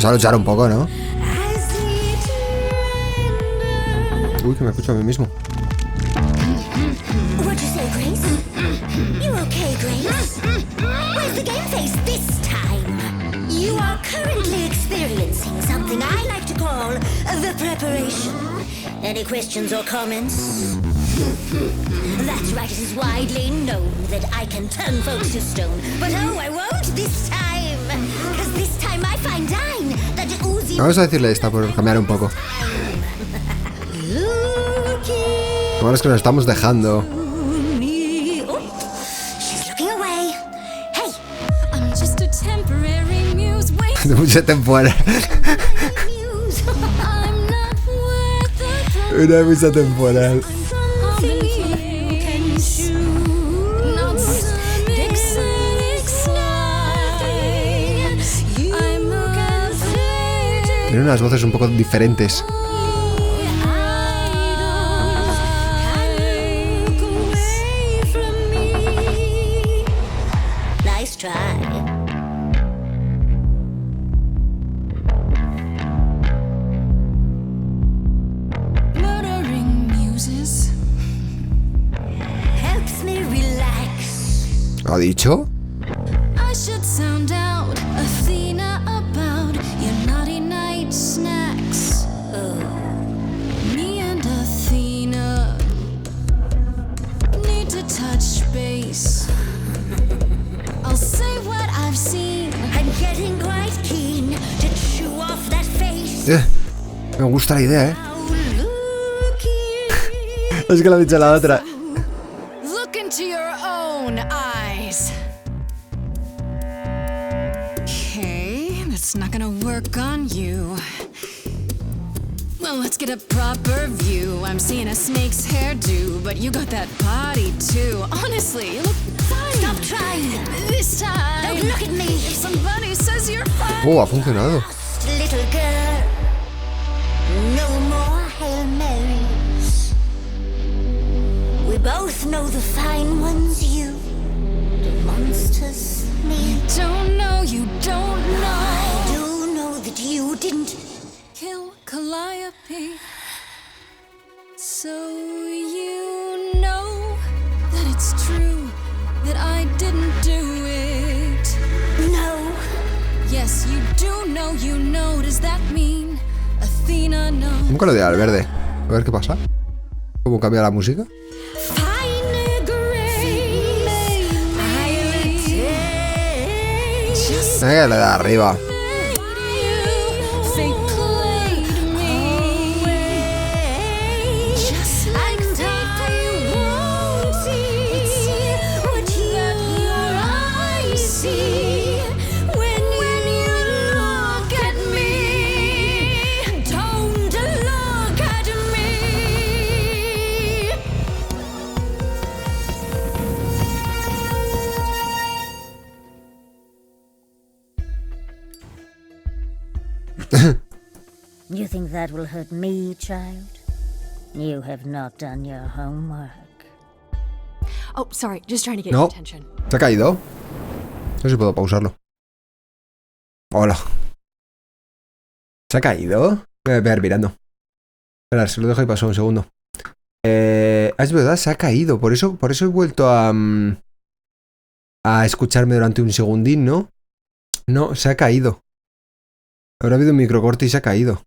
Vamos a luchar un poco, ¿no? Uy, que me escucho a mí mismo. What'd you say, Grace? You okay, Grace? Where's the game face this time? You are currently experiencing something I like to call the preparation. Any questions or comments? That's right, it is widely known that I can turn folks to stone. But oh, I won't this time. Cause this time I find dine that oozy... Vamos a decirle esta por cambiar un poco. Bueno, es que nos estamos dejando. De mucha temporada. Una misa temporal. Tiene unas voces un poco diferentes. Nice try. ¿Ha dicho? I should sound out Athena about your naughty night snacks. Me and Athena need to touch base. I'll say what I've seen. I'm getting quite keen to chew off that face. Me gusta la idea, How looky. Es que lo ha dicho la otra. Look into your own eyes. Okay, that's not gonna work on you. Well, let's get a proper view. I'm seeing a snake's hairdo, but you got that body too. Honestly, you look fine. Stop trying. This time. Don't look at me. If somebody says you're fine. Oh, ha funcionado. Little girl. No more Hail Marys. We both know the fine ones you, the monsters, me. Don't know, you don't know. I do know that you didn't Kill Calliope. So you know that it's true that I didn't do it. know. Yes, you do know, you know. Does that mean Athena knows? Nunca lo de al verde. A ver qué pasa. ¿Cómo cambia la música? Fine grace, just Venga, le da arriba. they played me just like I won't see what your eyes see when you look at me. Don't look at me. You think that will hurt me, child? You have not done your homework. Oh, sorry, just trying to get No. your attention. ¿Se ha caído? No sé si puedo pausarlo. Hola. ¿Se ha caído? Me voy a ver mirando. Espera, se lo dejo y pasó un segundo. Es verdad, se ha caído. Por eso he vuelto a escucharme durante un segundín, ¿no? No, se ha caído. Habrá habido un microcorte y se ha caído.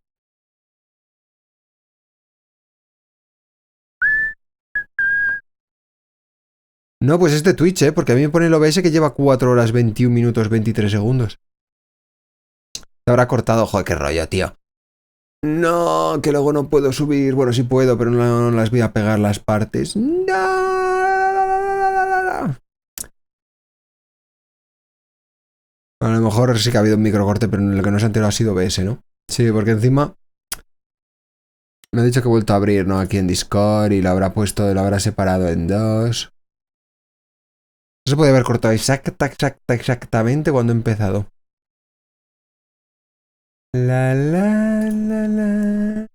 No, pues es de Twitch, porque a mí me pone el OBS que lleva 4 horas 21 minutos 23 segundos. Se habrá cortado. Joder, qué rollo, tío. No, que luego no puedo subir. Bueno, sí puedo, pero no las voy a pegar las partes. No. A lo mejor sí que ha habido un microcorte, pero lo que no se ha enterado ha sido OBS, ¿no? Sí, porque encima me ha dicho que he vuelto a abrir, ¿no? Aquí en Discord y lo habrá puesto, lo habrá separado en dos. No se puede haber cortado exactamente cuando he empezado. La la la la.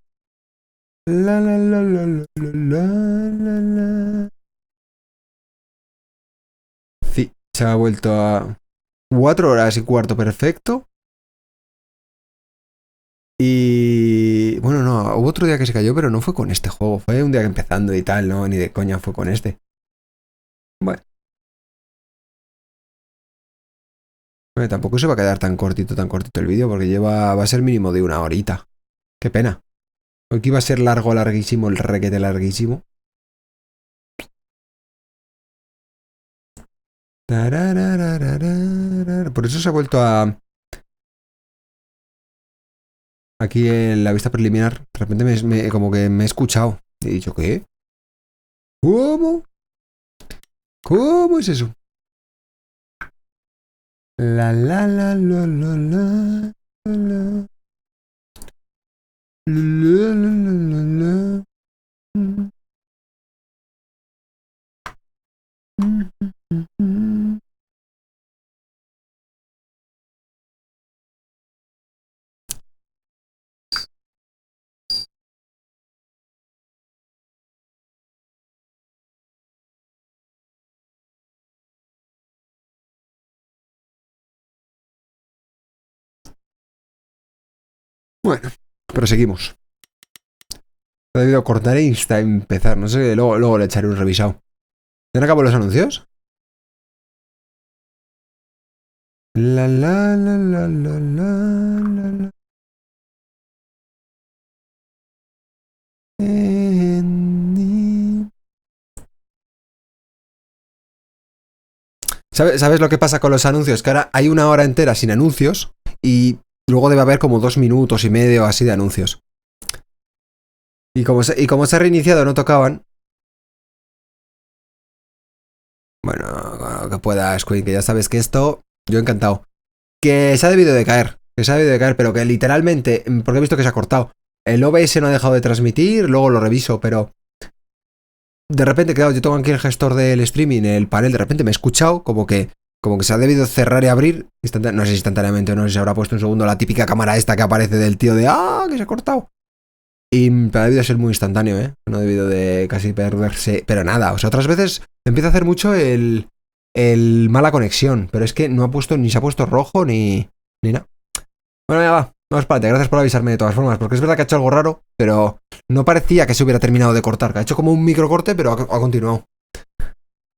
La la la la la la la la. Sí, se ha vuelto a 4 horas y cuarto perfecto. Y bueno, no, hubo otro día que se cayó, pero no fue con este juego. Fue un día que empezando y tal, no, ni de coña fue con este. Bueno. Tampoco se va a quedar tan cortito el vídeo, porque va a ser mínimo de 1 horita. Qué pena. Hoy que iba a ser largo, larguísimo, el requete larguísimo. Por eso se ha vuelto a... Aquí en la vista preliminar, de repente como que me he escuchado. Y he dicho, ¿qué? ¿Cómo? ¿Cómo es eso? La la la la la la la la la la. Bueno, pero seguimos. He debido cortar e insta empezar. No sé, luego le echaré un revisado. ¿Ya no acabo los anuncios? La la la la la la la. ¿Sabes lo que pasa con los anuncios? Que ahora hay 1 hora entera sin anuncios y luego debe haber como 2 minutos y medio así de anuncios. Y como se ha reiniciado no tocaban. Bueno, que puedas, Queen, que ya sabes que esto... Yo encantado. Que se ha debido de caer. Pero que literalmente... Porque he visto que se ha cortado. El OBS no ha dejado de transmitir, luego lo reviso, pero... De repente, claro, yo tengo aquí el gestor del streaming, el panel, de repente me he escuchado como que se ha debido cerrar y abrir. No sé si instantáneamente o no sé si se habrá puesto un segundo la típica cámara esta que aparece del tío de ¡ah! Que se ha cortado. Y ha debido ser muy instantáneo, ¿eh? No ha debido de casi perderse. Pero nada, o sea, otras veces empieza a hacer mucho el mala conexión. Pero es que no ha puesto, ni se ha puesto rojo ni nada. Bueno, ya va. No, espérate, gracias por avisarme de todas formas. Porque es verdad que ha hecho algo raro, pero no parecía que se hubiera terminado de cortar. Que ha hecho como un microcorte, pero ha continuado.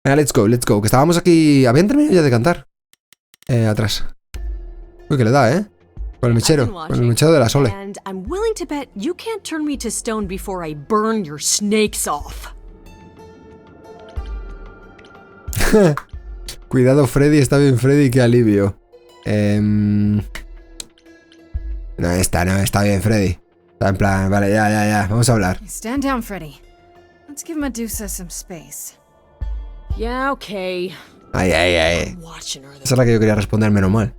Venga, let's go. Que estábamos aquí. ¿Habían terminado ya de cantar? Atrás. Uy, que le da, ¿eh? Con el mechero de la Sole. And I'm willing to bet you can't turn me to stone before I burn your snakes off. Cuidado, Freddy, está bien, Freddy, qué alivio. No, está bien, Freddy. Está en plan, vale, ya, vamos a hablar. Stand down, Freddy. Let's give Medusa some space. Yeah, okay. Ay. I'm watching her, though. Esa es la que yo quería responder, menos mal.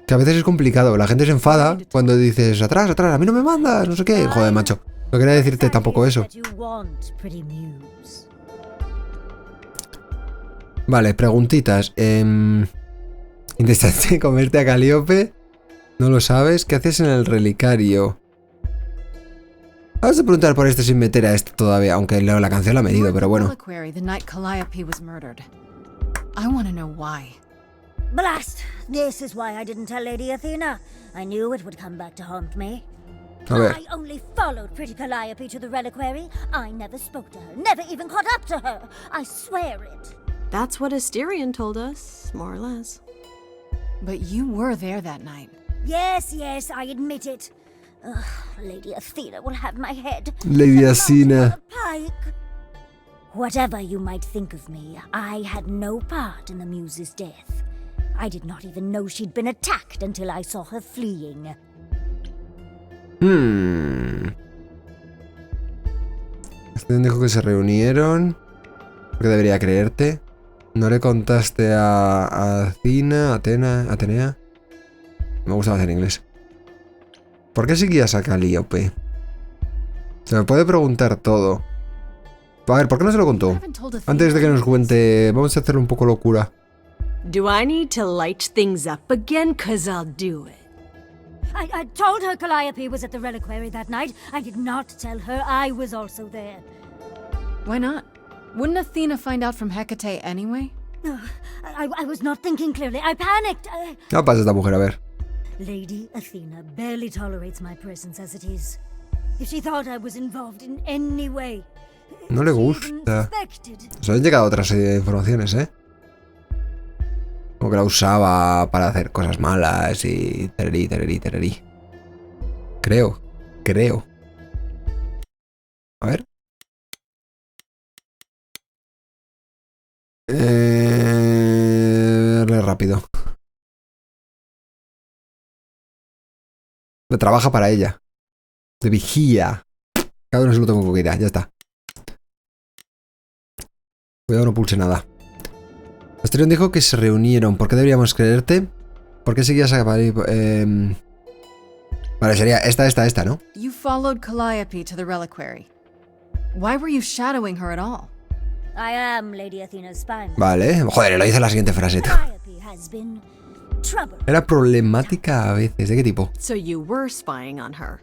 Que a veces es complicado, la gente se enfada cuando dices atrás, a mí no me mandas, no sé qué. Joder, macho, no quería decirte tampoco eso. Vale, preguntitas. ¿Intentaste comerte a Calíope? ¿No lo sabes? ¿Qué haces en el relicario? Vamos a preguntar por esto sin meter a esto todavía, aunque la canción la ha medido, pero bueno. Blast! This is why I didn't tell Lady Athena. I knew it would come back to haunt me. A ver. I only followed pretty Calliope to the reliquary. I never spoke to her, never even caught up to her. I swear it. That's what Asterion told us, more or less. But you were there that night. Yes, I admit it. Ugh, Lady Athena will have my head. Lady Athena. Pike. Whatever you might think of me, I had no part in the Muse's death. I did not even know she'd been attacked until I saw her fleeing. Asterion dijo que se reunieron. Porque debería creerte. ¿No le contaste a Atenea? Me gusta hacer inglés. ¿Por qué seguías a Calíope? Se me puede preguntar todo. A ver, ¿por qué no se lo contó? Antes de que nos cuente, vamos a hacer un poco locura. Do I need to light things up again? 'Cause I'll do it. I told her Calliope was at the reliquary that night. I did not tell her I was also there. Why not? Wouldn't Athena find out from Hecate anyway? I was not thinking clearly. I panicked. ¿Qué pasa esta mujer? A ver. Lady Athena barely tolerates my presence as it is. If she thought I was involved in any way, No le if she even gusta. suspected. Nos han llegado otra serie de informaciones, ¿eh? Como que la usaba para hacer cosas malas y tererí, tererí, tererí. Creo. A ver. Darle rápido. Trabaja para ella. De vigía. Cada uno se lo tengo que ir, ya está. Cuidado, no pulse nada. Asterion dijo que se reunieron. ¿Por qué deberíamos creerte? ¿Por qué seguías a... Vale, sería esta, ¿no? You followed Calliope to the reliquary. Why were you shadowing her at all? I am Lady Athena's spy. Vale. Joder, lo dice la siguiente frase. Calliope has been trouble. Era problemática a veces. ¿De qué tipo? So you were spying on her.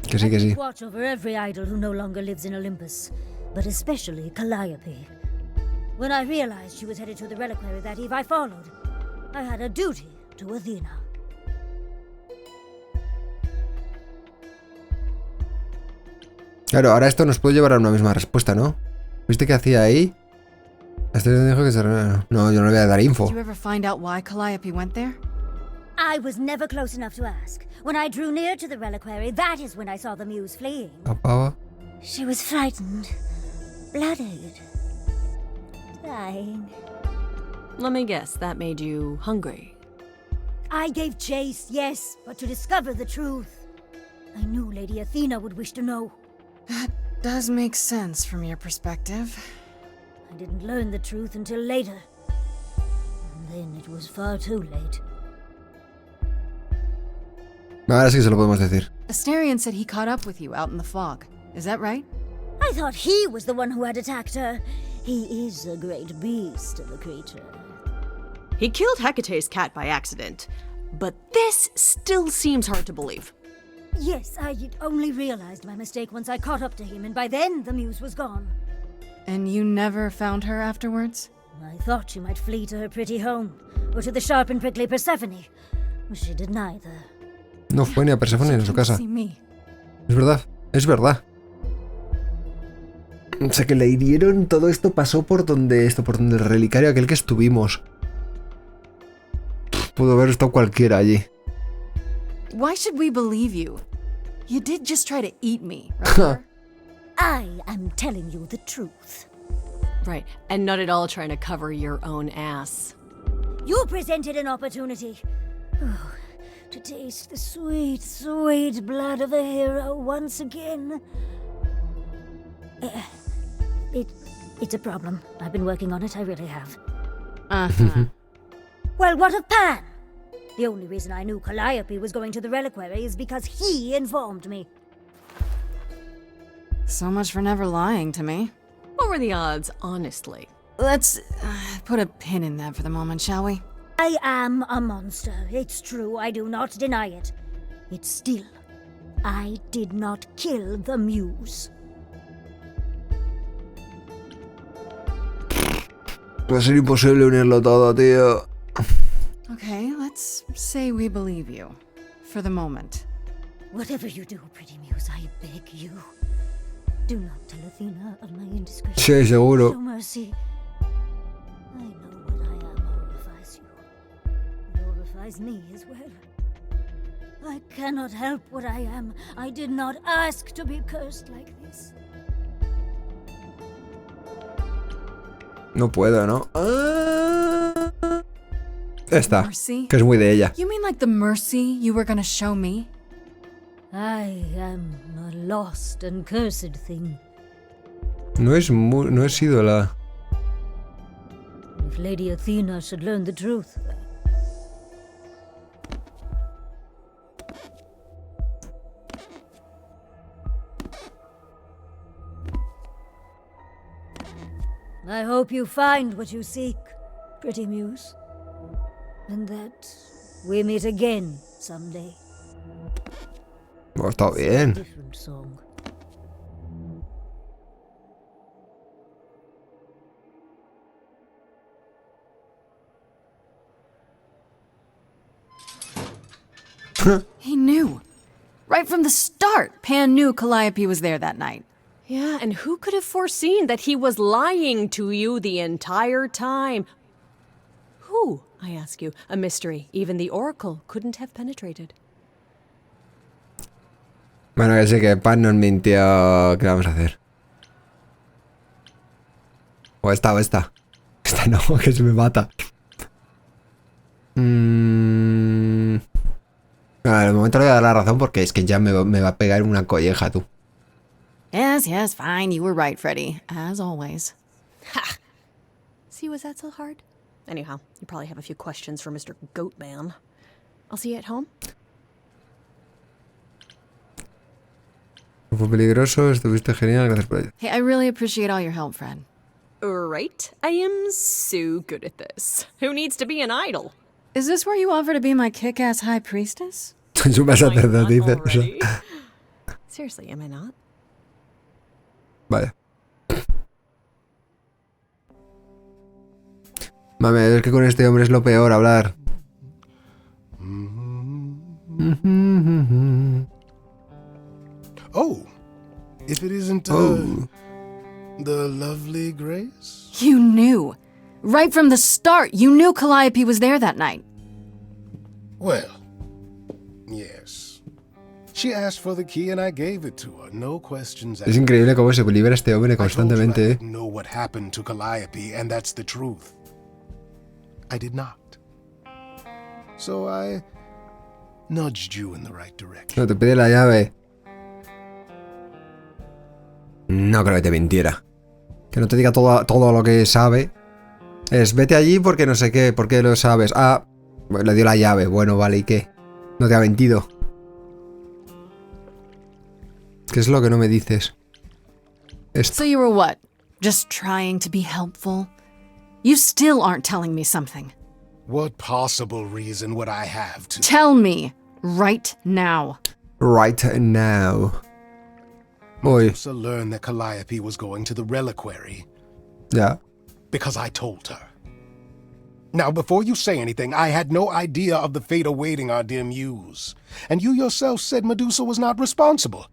Que sí, que sí. Watch over every idol who no longer lives in Olympus, but especially Calliope. When I realized she was headed to the reliquary that eve, I followed. I had a duty to Athena. Claro, ahora esto nos puede llevar a una misma respuesta, ¿no? ¿Viste qué hacía ahí? Asterion dijo que se... No, yo no le voy a dar info. Did you ever find out why Calliope went there? I was never close enough to ask. When I drew near to the reliquary, that is when I saw the muse fleeing. La pava. She was frightened, blooded, dying. Let me guess, that made you hungry. I gave chase, yes, but to discover the truth. I knew Lady Athena would wish to know. That does make sense from your perspective. I didn't learn the truth until later. And then it was far too late. Ahora sí que se lo podemos decir. Asterion said he caught up with you out in the fog. Is that right? I thought he was the one who had attacked her. He is a great beast of a creature. He killed Hecate's cat by accident. But this still seems hard to believe. Yes, I only realized my mistake once I caught up to him, and by then the muse was gone. And you never found her afterwards? I thought she might flee to her pretty home, or to the sharp and prickly Persephone. She did neither. No fue ni a Persephone ni a su casa. See me. Es verdad, es verdad. O sea que le hirieron, todo esto pasó por donde el relicario aquel que estuvimos. Pudo haber estado cualquiera allí. Why should we believe you? You did just try to eat me, remember? I am telling you the truth. Right, and not at all trying to cover your own ass. You presented an opportunity. To taste the sweet, sweet blood of a hero once again. It's a problem. I've been working on it, I really have. Uh-huh. Well, what of Pan? The only reason I knew Calliope was going to the reliquary is because he informed me. So much for never lying to me. What were the odds, honestly? Let's put a pin in that for the moment, shall we? I am a monster. It's true, I do not deny it. It's still, I did not kill the muse. Va a ser imposible unirlo todo, tío. Okay, let's say we believe you. For the moment. Whatever you do, pretty muse, I beg you. Do not tell Athena of my indiscretion. Sí, seguro. Show mercy. I know what I am horrifies you. It horrifies me as well. I cannot help what I am. I did not ask to be cursed like this. No puedo, ¿no? Esta, Mercy? que es muy de ella. You mean like the mercy you were gonna show me? I am a lost and cursed thing. No he sido la... If Lady Athena should learn the truth. I hope you find what you seek, pretty muse. And that we meet again someday. Oh, está bien. Different song. He knew. Right from the start, Pan knew Calliope was there that night. Yeah, and who could have foreseen that he was lying to you the entire time? Who, I ask you? A mystery even the Oracle couldn't have penetrated. Bueno, ya sé que Pan nos mintió. ¿Qué vamos a hacer? O esta, o esta. Esta no, que se me mata. De momento le voy a dar la razón porque es que ya me va a pegar una colleja, tú. Yes, fine. You were right, Freddy. As always. Ha! See, was that so hard? Anyhow, you probably have a few questions for Mr. Goatman. I'll see you at home. Fue peligroso, estuviste genial, gracias por ello. Hey, I really appreciate all your help, Fred. Right? I am so good at this. Who needs to be an idol? Is this where you offer to be my kick-ass high priestess? Suma Why not sacerdotisa. already? Seriously, am I not? Vaya. Mame, es que con este hombre es lo peor hablar. Oh, if it isn't, Oh. the lovely Grace? You knew. Right from the start, you knew Calliope was there that night. Well, yes. She asked for the key and I gave it to her, no questions Es asked. increíble cómo se libera este hombre I told you I constantemente. didn't know what happened to Calliope, and that's the truth. I did not. So I nudged you in the right direction. No, te pide la llave. No creo que te mintiera. Que no te diga todo lo que sabe. Es, vete allí porque no sé qué, ¿por qué lo sabes? Ah, bueno, le dio la llave. Bueno, vale, ¿y qué? No te ha mentido. ¿Qué es lo que no me dices? Esto. So you were what? Just trying to be helpful? You still aren't telling me something. What possible reason would I have to? Tell me right now. Right now. Uy, Medusa learned that Calliope was going to the reliquary ya. because I told her. Now, before you say anything, I had no idea of the fate awaiting our dear muse. And you yourself said Medusa was not responsible.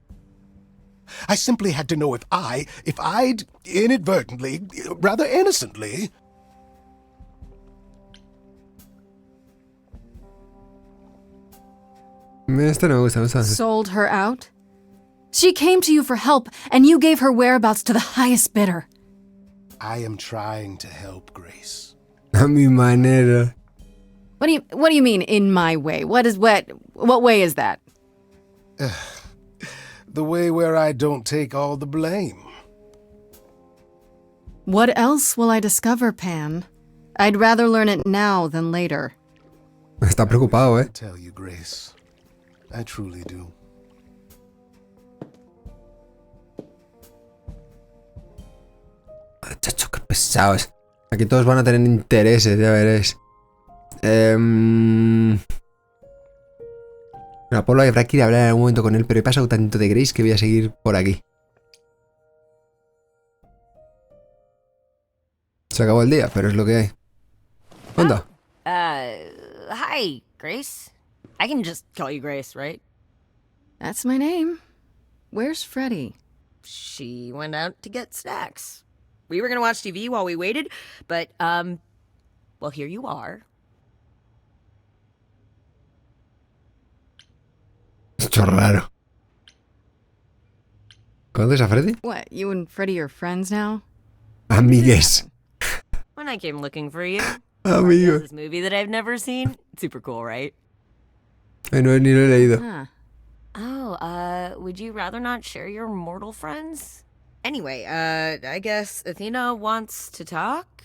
I simply had to know if I'd inadvertently, rather innocently... Esto no me gusta, me gusta. Sold her out? She came to you for help, and you gave her whereabouts to the highest bidder. I am trying to help, Grace. A mi manera. What do you mean, in my way? What way is that? The way where I don't take all the blame. What else will I discover, Pan? I'd rather learn it now than later. Está preocupado, I tell you, Grace, I truly do. Chacho, qué pesados. Aquí todos van a tener intereses, ya veréis. Apolo habrá que ir a hablar en algún momento con él, pero he pasado tanto de Grace que voy a seguir por aquí. Se acabó el día, pero es lo que hay. ¿Onda? Hi, Grace. I can just call you Grace, right? That's my name. Where's Freddy? She went out to get snacks. We were gonna watch TV while we waited, but, well, here you are. Esto es raro. ¿Conoces a Freddy? What, you and Freddy are friends now? Amigues. When I came looking for you. Amigos. This movie that I've never seen. Super cool, right? No, ni lo he leído. Huh. Oh, would you rather not share your mortal friends? Anyway, I guess Athena wants to talk?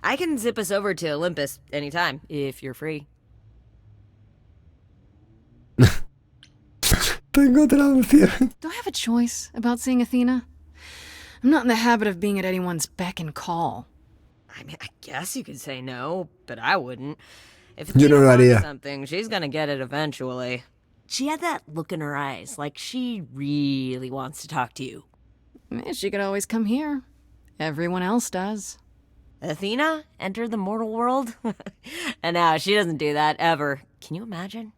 I can zip us over to Olympus anytime, if you're free. Tengo traducción. Do I have a choice about seeing Athena? I'm not in the habit of being at anyone's beck and call. I mean, I guess you could say no, but I wouldn't. If Yo no Athena lo wants haría. something, she's gonna get it eventually. She had that look in her eyes, like she really wants to talk to you. She could always come here. Everyone else does. Athena entered the mortal world? And now she doesn't do that ever. Can you imagine?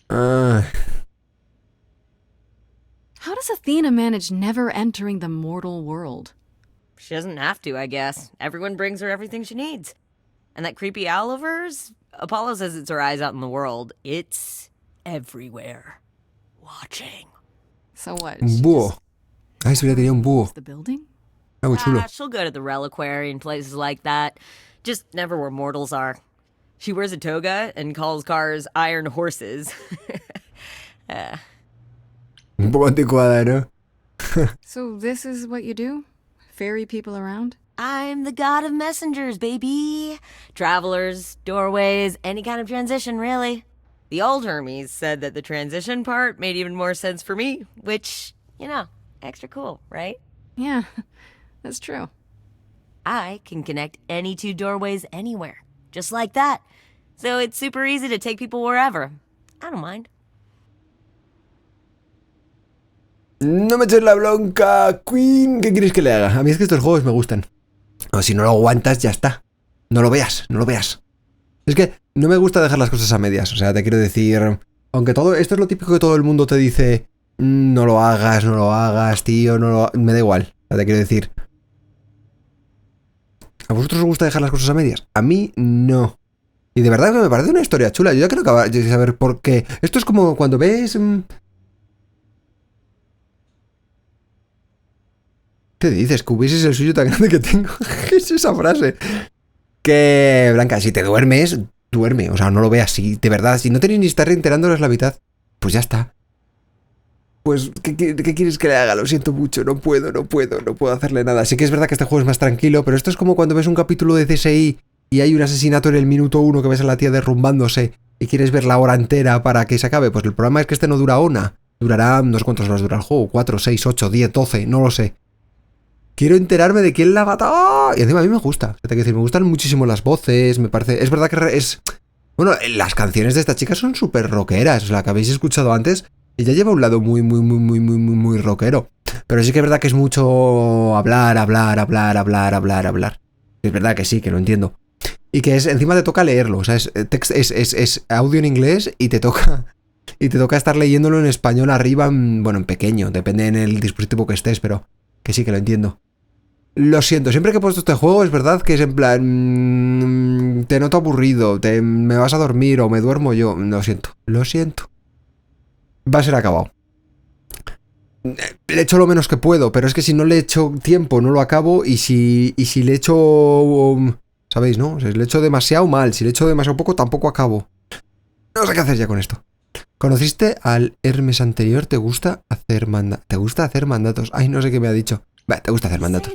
Ah, How does Athena manage never entering the mortal world? She doesn't have to, I guess. Everyone brings her everything she needs. And that creepy owl of hers? Apollo says it's her eyes out in the world. It's everywhere. Watching. So what? un She búho. just Ay, si hubiera tenido un búho. owns the building? Era muy chulo. She'll go to the reliquary and places like that. Just never where mortals are. She wears a toga and calls cars iron horses. Un poco anticuada, ¿no? So this is what you do? Ferry people around? I'm the god of messengers, baby. Travelers, doorways, any kind of transition, really. The old Hermes said that the transition part made even more sense for me, which, you know, extra cool, right? Yeah, that's true. I can connect any two doorways anywhere, just like that. So it's super easy to take people wherever. I don't mind. No me eches la bronca, Queen. ¿Qué quieres que le haga? A mí es que estos juegos me gustan. O si no lo aguantas, ya está. No lo veas, no lo veas. Es que no me gusta dejar las cosas a medias. O sea, te quiero decir... Aunque todo... Esto es lo típico que todo el mundo te dice... No lo hagas, tío, no lo... Me da igual. O sea, te quiero decir... ¿A vosotros os gusta dejar las cosas a medias? A mí, no. Y de verdad que me parece una historia chula. Yo ya quiero acabar de saber por qué. Esto es como cuando ves... ¿Qué dices? Que hubieses el suyo tan grande que tengo. ¿Qué es esa frase? Que, Blanca, si te duermes, duerme. O sea, no lo veas. Si de verdad, si no tenéis ni estar enterándoles la mitad, pues ya está. Pues, ¿qué quieres que le haga? Lo siento mucho, no puedo hacerle nada. Sí que es verdad que este juego es más tranquilo, pero esto es como cuando ves un capítulo de CSI y hay un asesinato en el minuto 1 que ves a la tía derrumbándose y quieres ver la hora entera para que se acabe. Pues el problema es que este no dura una. Durará, no sé cuántas horas dura el juego, 4, 6, 8, 10, 12, no lo sé. Quiero enterarme de quién la ha matado. Y encima a mí me gusta. Te quiero decir, me gustan muchísimo las voces, me parece... Es verdad que es... Bueno, las canciones de esta chica son súper rockeras. O sea, la que habéis escuchado antes, ella lleva un lado muy rockero. Pero sí que es verdad que es mucho hablar. Es verdad que sí, que lo entiendo. Y que es, encima te toca leerlo. O sea, es audio en inglés y te toca... Y te toca estar leyéndolo en español arriba, bueno, en pequeño. Depende en el dispositivo que estés, pero que sí que lo entiendo. Lo siento, siempre que he puesto este juego es verdad que es en plan... te noto aburrido, me vas a dormir o me duermo yo. Lo siento. Va a ser acabado. Le echo lo menos que puedo, pero es que si no le echo tiempo no lo acabo y si le echo... ¿Sabéis, no? O sea, si le echo demasiado mal, si le echo demasiado poco tampoco acabo. No sé qué hacer ya con esto. ¿Conociste al Hermes anterior? ¿Te gusta hacer mandatos? Ay, no sé qué me ha dicho. Te gusta hacer mandatos.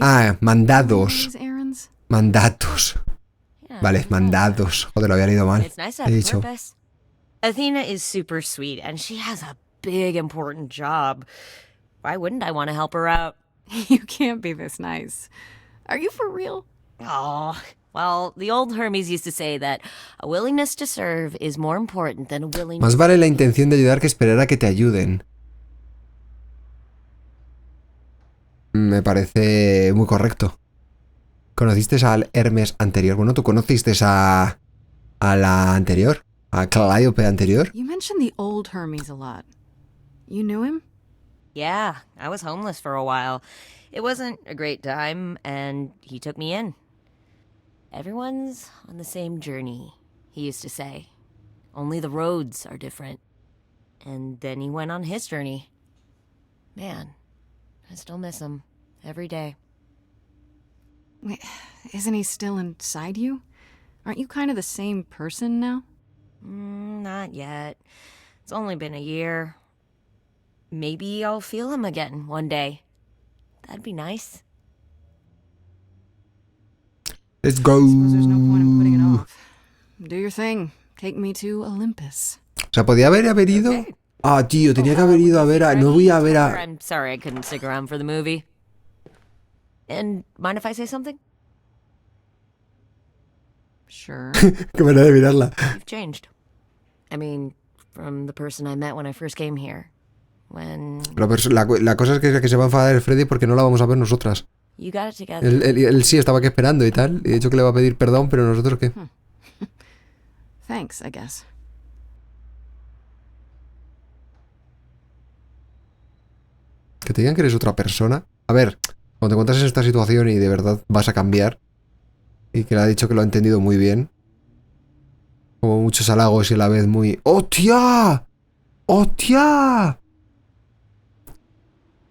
Ah, mandados. Mandatos. Vale, mandados. Joder, lo había leído mal. He dicho. Athena is super sweet and she has a big important job. Why wouldn't I want to help her out? You can't be this nice. Are you for real? Oh, well, the old Hermes used to say that a willingness to serve is more important than a willingness... Más vale la intención de ayudar que esperar a que te ayuden. Me parece muy correcto. ¿Conociste al Hermes anterior? Bueno, ¿tú conociste a la anterior? ¿A Calliope anterior? You mentioned the old Hermes a lot. You knew him? Yeah, I was homeless for a while. It wasn't a great time, and he took me in. Everyone's on the same journey, he used to say. Only the roads are different. And then he went on his journey. Man, I still miss him every day. Wait, isn't he still inside you? Aren't you kind of the same person now? Not yet. It's only been a year. Maybe I'll feel him again one day. That'd be nice. Let's go. I suppose there's no point in putting it off. Do your thing. Take me to Olympus. O sea, podía haber ido. Okay. Ah, tío, tenía que haber ido a ver a... No voy a ver a... I'm sorry I couldn't stick around for the movie. And mind if I say something? Sure. Qué manera de mirarla. You've changed. I mean, from the person I met when I first came here. When Pero la cosa es que se va a enfadar el Freddy porque no la vamos a ver nosotras. you got it together. Él sí estaba aquí esperando y tal. Y de hecho que le va a pedir perdón, pero nosotros qué. Thanks, I guess. Que te digan que eres otra persona. A ver, cuando te encuentras en esta situación y de verdad vas a cambiar, y que le ha dicho que lo ha entendido muy bien, como muchos halagos y a la vez muy... ¡Hostia! ¡Hostia!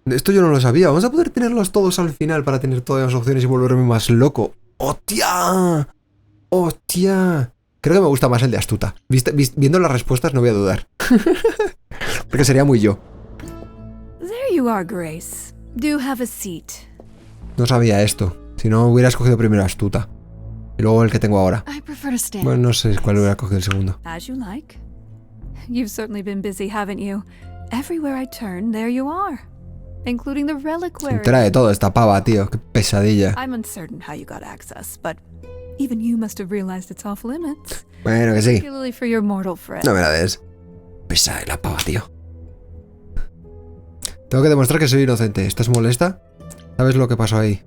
Esto yo no lo sabía. Vamos a poder tenerlos todos al final para tener todas las opciones y volverme más loco. ¡Hostia! ¡Hostia! Creo que me gusta más el de astuta. Viendo las respuestas no voy a dudar. Porque sería muy yo. There you are, Grace. Do have a seat. No sabía esto. Si no, hubiera escogido primero astuta. Y luego el que tengo ahora. I prefer to stand. Bueno, no sé cuál hubiera cogido el segundo. As you like. You've certainly been busy, haven't you? Everywhere I turn, there you are. Including the Se reliquary. entera de todo esta pava, tío. Qué pesadilla. I'm uncertain how you got access, but even you must have realized it's off limits. Bueno, que sí. Particularly for your mortal friend. No me la des. Pesada la pava, tío. Tengo que demostrar que soy inocente. ¿Estás molesta? ¿Sabes lo que pasó ahí?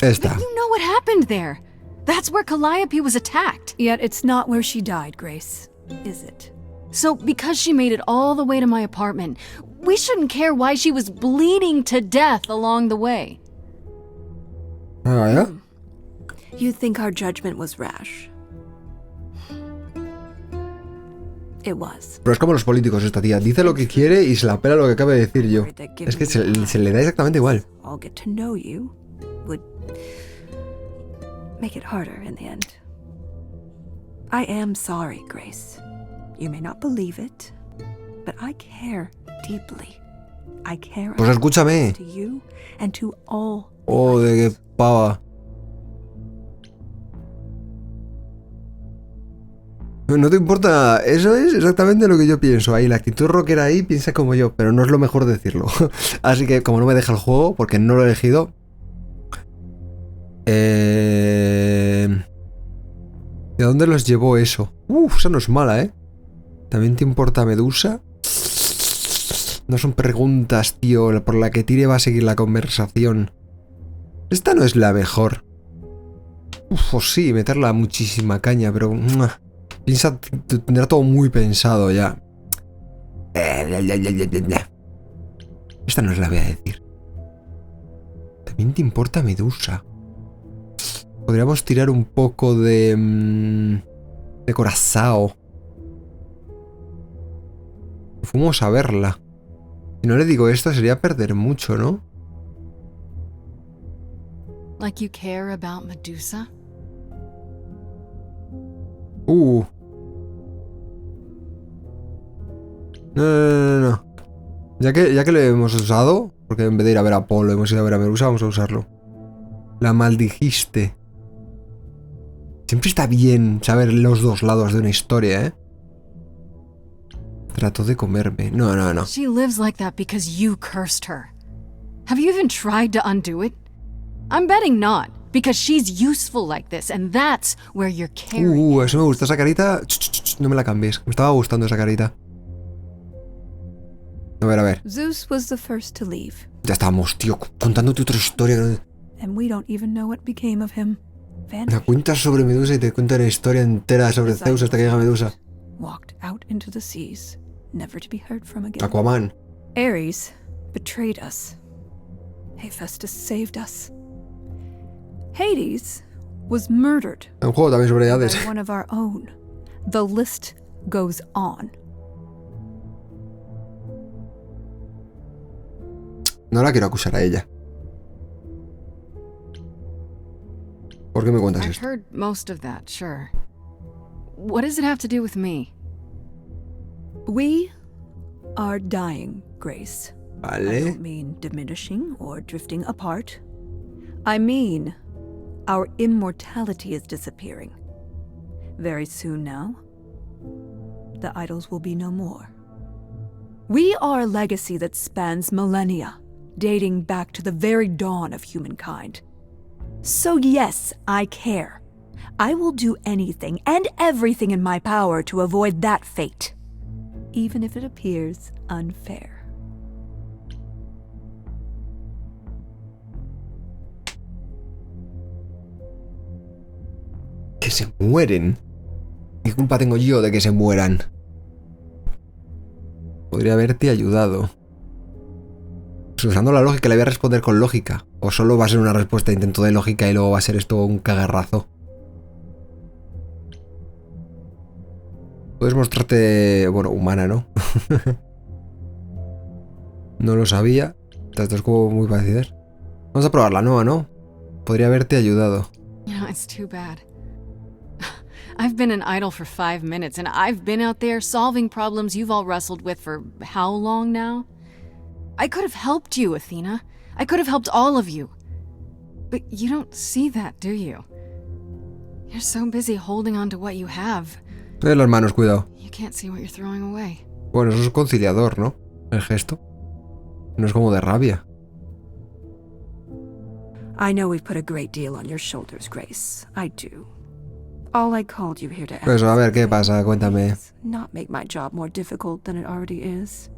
Esta. You know what happened there. That's where Calliope was attacked. Yet it's not where she died, Grace, is it? So, because she made it all the way to my apartment, we shouldn't care why she was bleeding to death along the way. Ah, ¿ya? You think our judgment was rash? It was. Pero es como los políticos esta tía. Dice lo que quiere y se la pela lo que acaba de decir yo. Es que se le da exactamente igual. I'll get to know you would make it harder in the end. I am sorry, Grace. You may not believe it, but I care deeply. I care Pues escúchame. to you and to all. Oh, de qué pava. No te importa, eso es exactamente lo que yo pienso. Ahí la actitud rockera ahí piensa como yo, pero no es lo mejor decirlo. Así que como no me deja el juego, porque no lo he elegido. ¿De dónde los llevó eso? Esa no es mala, ¿eh? ¿También te importa Medusa? No son preguntas, tío, por la que Tire va a seguir la conversación. Esta no es la mejor. O sí, meterla muchísima caña, pero... Piensa, tendrá todo muy pensado ya. Esta no es la voy a decir. ¿También te importa Medusa? Podríamos tirar un poco de Corazao. Fuimos a verla. Si no le digo esto sería perder mucho, ¿no? Like you care about Medusa? No. Ya que lo hemos usado, porque en vez de ir a ver a Apolo hemos ido a ver a Medusa, vamos a usarlo. La maldijiste. Siempre está bien saber los dos lados de una historia, ¿eh? Trató de comerme. No. She lives like that because you cursed her. Have you even tried to undo it? I'm betting not, because she's useful like this, and that's where you're carrying. Eso me gusta, esa carita. No me la cambies. Me estaba gustando esa carita. A ver. Zeus was the first to leave, Ya estábamos, tío, contándote otra historia. and we don't even know what became of him. La Vanished. cuentas sobre Medusa y te cuenta la historia entera sobre Zeus hasta que llega Medusa. Walked out into the seas, never to be heard from again. Aquaman. Ares betrayed us. Hephaestus saved us. Hades was murdered Un juego también sobre by Hades. one of our own. The list goes on. No la quiero acusar a ella. ¿Por qué me cuentas I've esto? heard most of that, sure. What does it have to do with me? We are dying, Grace. I Vale. don't mean diminishing or drifting apart. I mean our immortality is disappearing. Very soon now, the idols will be no more. We are a legacy that spans millennia, dating back to the very dawn of humankind. So yes, I care. I will do anything and everything in my power to avoid that fate, even if it appears unfair. Que se mueren. ¿Qué culpa tengo yo de que se mueran? Podría haberte ayudado. Usando la lógica, le voy a responder con lógica. O solo va a ser una respuesta de intento de lógica y luego va a ser esto un cagarrazo. Puedes mostrarte, bueno, humana, ¿no? No lo sabía. Estas dos como muy parecidas. Vamos a probar la nueva, ¿no? Podría haberte ayudado. You know, it's too bad. I've been an idol for 5 minutes, and I've been out there solving problems you've all wrestled with for how long now? I could have helped you, Athena. I could have helped all of you. But you don't see that, do you? You're so busy holding on to what you have. Las manos, cuidado. You can't see what you're throwing away. Bueno, eso es conciliador, ¿no? El gesto. No es como de rabia. I know we've put a great deal on your shoulders, Grace. I do. All I called you here to Pues a ver, ¿qué pasa? Cuéntame. not make my job more difficult than it already is.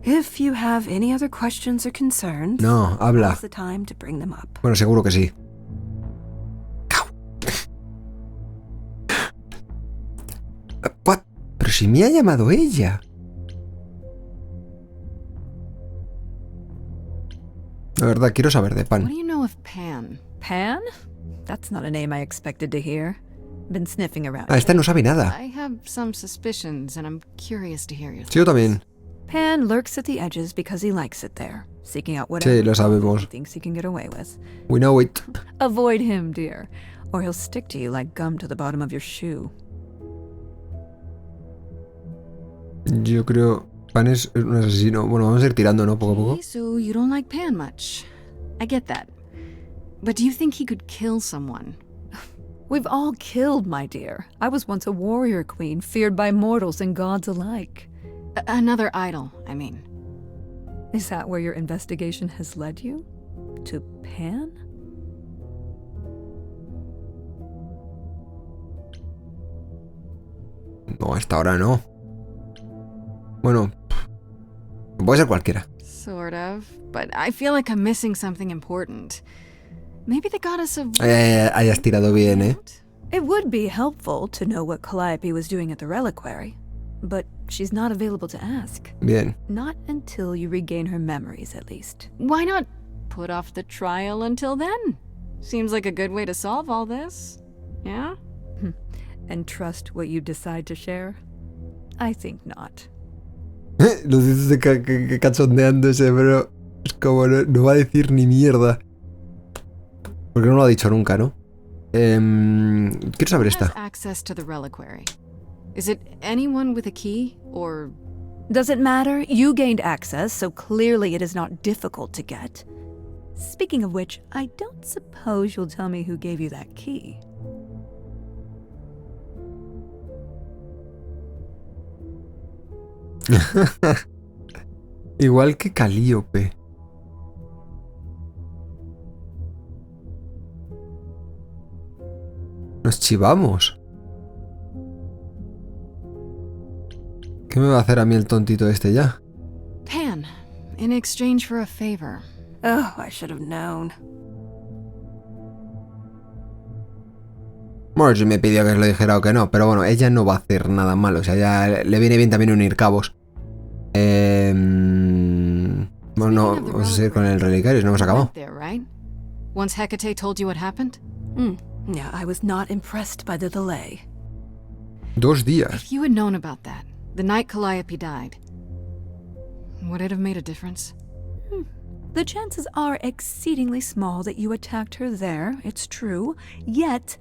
If you have any other questions or concerns, No, habla. now's the time to bring them up. Bueno, seguro que sí. What? Pero si me ha llamado ella. La verdad, quiero saber de What Pan. do you know of Pan? Pan? That's not a name I expected to hear. Been sniffing around. Ah, esta no sabe nada. I have some suspicions, and I'm curious to hear your Sí, yo también. Pan lurks at the edges because he likes it there, seeking out whatever Sí, lo sabemos. he thinks he can get away with. We know it. Avoid him, dear, or he'll stick to you like gum to the bottom of your shoe. Yo creo... Pan es un asesino. Bueno, vamos a ir tirando, ¿no? Poco a poco. Okay, so you don't like Pan much. I get that. But do you think he could kill someone? We've all killed, my dear. I was once a warrior queen, feared by mortals and gods alike. Another idol, I mean. Is that where your investigation has led you? To Pan? No, hasta ahora no. Bueno, puede ser cualquiera. Sort of. But I feel like I'm missing something important. Maybe the goddess of... Hayas tirado bien, ¿eh? It would be helpful to know what Calliope was doing at the reliquary, but she's not available to ask. Bien. Not until you regain her memories, at least. Why not put off the trial until then? Seems like a good way to solve all this. Yeah? And trust what you decide to share? I think not. Lo dices cachondeándose, pero es como no va a decir ni mierda. Porque no lo ha dicho nunca, ¿no? Quiero saber Who has esta. access to the reliquary? Is it anyone with a key, or... Does it matter? You gained access, so clearly it is not difficult to get. Speaking of which, I don't suppose you'll tell me who gave you that key. Igual que Calíope. Nos chivamos. ¿Qué me va a hacer a mí el tontito este ya? Pan, in exchange for a favor. Oh, I should have known. Bueno, si me pidió que os lo dijera o que no, pero bueno, ella no va a hacer nada malo. O sea, ya le viene bien también unir cabos. Bueno, no, vamos a seguir con el relicario, no hemos acabado. There, right? Once Hecate told you what happened? Yeah, I was not impressed by the delay. 2 días. If you had known about that, the night Calliope died, would it have made a difference? The chances are exceedingly small that you attacked her there, it's true. Yet,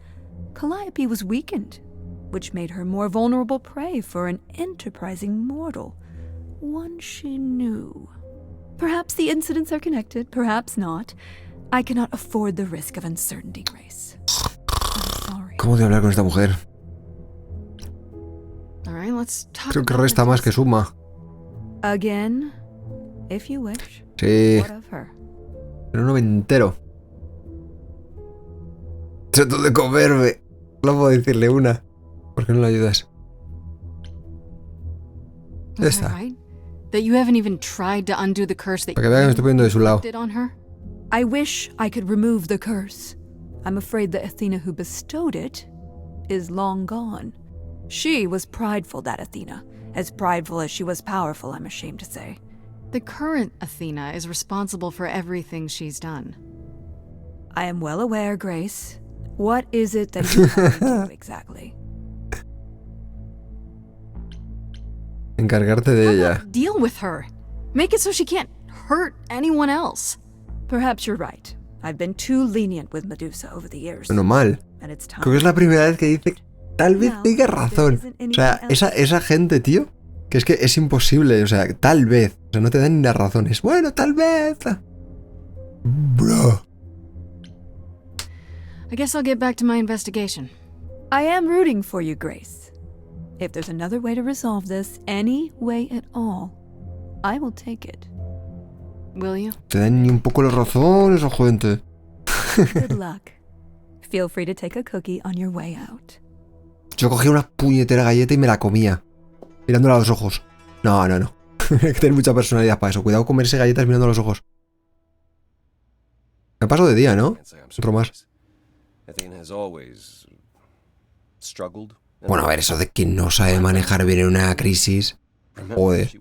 Calliope was weakened, which made her more vulnerable prey for an enterprising mortal. One she knew. Perhaps the incidents are connected, perhaps not. I cannot afford the risk of uncertainty, Grace. I'm sorry. ¿Cómo de hablar con esta mujer? All right, let's talk Creo que about resta más que Medusa. suma. Again, if you wish. Sí, What of her? pero no me entero. Trato de comerme. No puedo decirle una. ¿Por qué no le ayudas? Was I Esta. right? That you haven't even tried to undo the curse that Para que vea que me estoy poniendo de su lado. did on her? I wish I could remove the curse. I'm afraid the Athena who bestowed it is long gone. She was prideful, that Athena. As prideful as she was powerful, I'm ashamed to say. The current Athena is responsible for everything she's done. I am well aware, Grace. What is it that you want me to do exactly? Encargarte de ella. Deal with her. Make it so she can't hurt anyone else. Perhaps you're right. I've been too lenient with Medusa over the years. Bueno, mal. And it's time. Creo que es la primera vez que dice tal vez tenga razón. O sea, esa gente, tío, que es que es imposible. O sea, tal vez. O sea, no te dan ni las razones. Bueno, tal vez. Bro. I guess I'll get back to my investigation. I am rooting for you, Grace. If there's another way to resolve this, any way at all, I will take it. Will you? Te dan ni un poco las razones, o gente. Good luck. Feel free to take a cookie on your way out. Yo cogía una puñetera galleta y me la comía. Mirándola a los ojos. No. Hay que tener mucha personalidad para eso. Cuidado con comerse galletas mirando a los ojos. Me paso de día, ¿no? Otro más. Bueno, a ver, eso de que no sabe manejar bien en una crisis. Joder.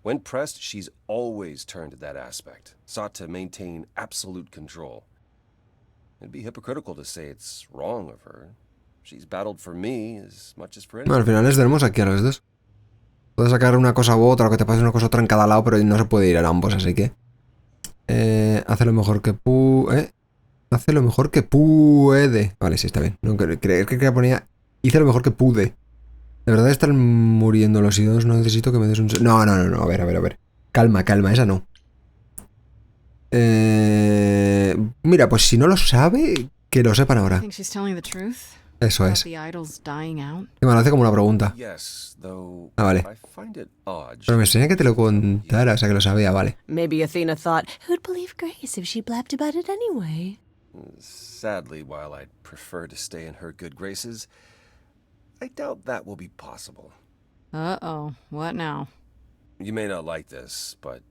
When pressed, she's always turned to that aspect, sought to maintain absolute control. It'd be hypocritical to say it's wrong of her. She's battled for me as much as for anyone. Bueno, al final les tenemos aquí a los dos. Puedes sacar una cosa u otra, o que te pase una cosa u otra en cada lado, pero no se puede ir a ambos, así que... hace lo mejor que hace lo mejor que puede. Vale, sí, está bien. No, creer que ponía... Hice lo mejor que pude. De verdad están muriendo los ídolos. No necesito que me des un... No. A ver. Calma, esa no. Mira, pues si no lo sabe, que lo sepan ahora. Eso es. Que me lo hace como una pregunta. Ah, vale. Pero me extraña que te lo contara, o sea, que lo sabía, vale. Maybe Athena thought, who'd believe Grace if she blabbed about it anyway? Sadly, while I'd prefer to stay in her good graces, I doubt that will be possible. Uh-oh. What now? You may not like this, but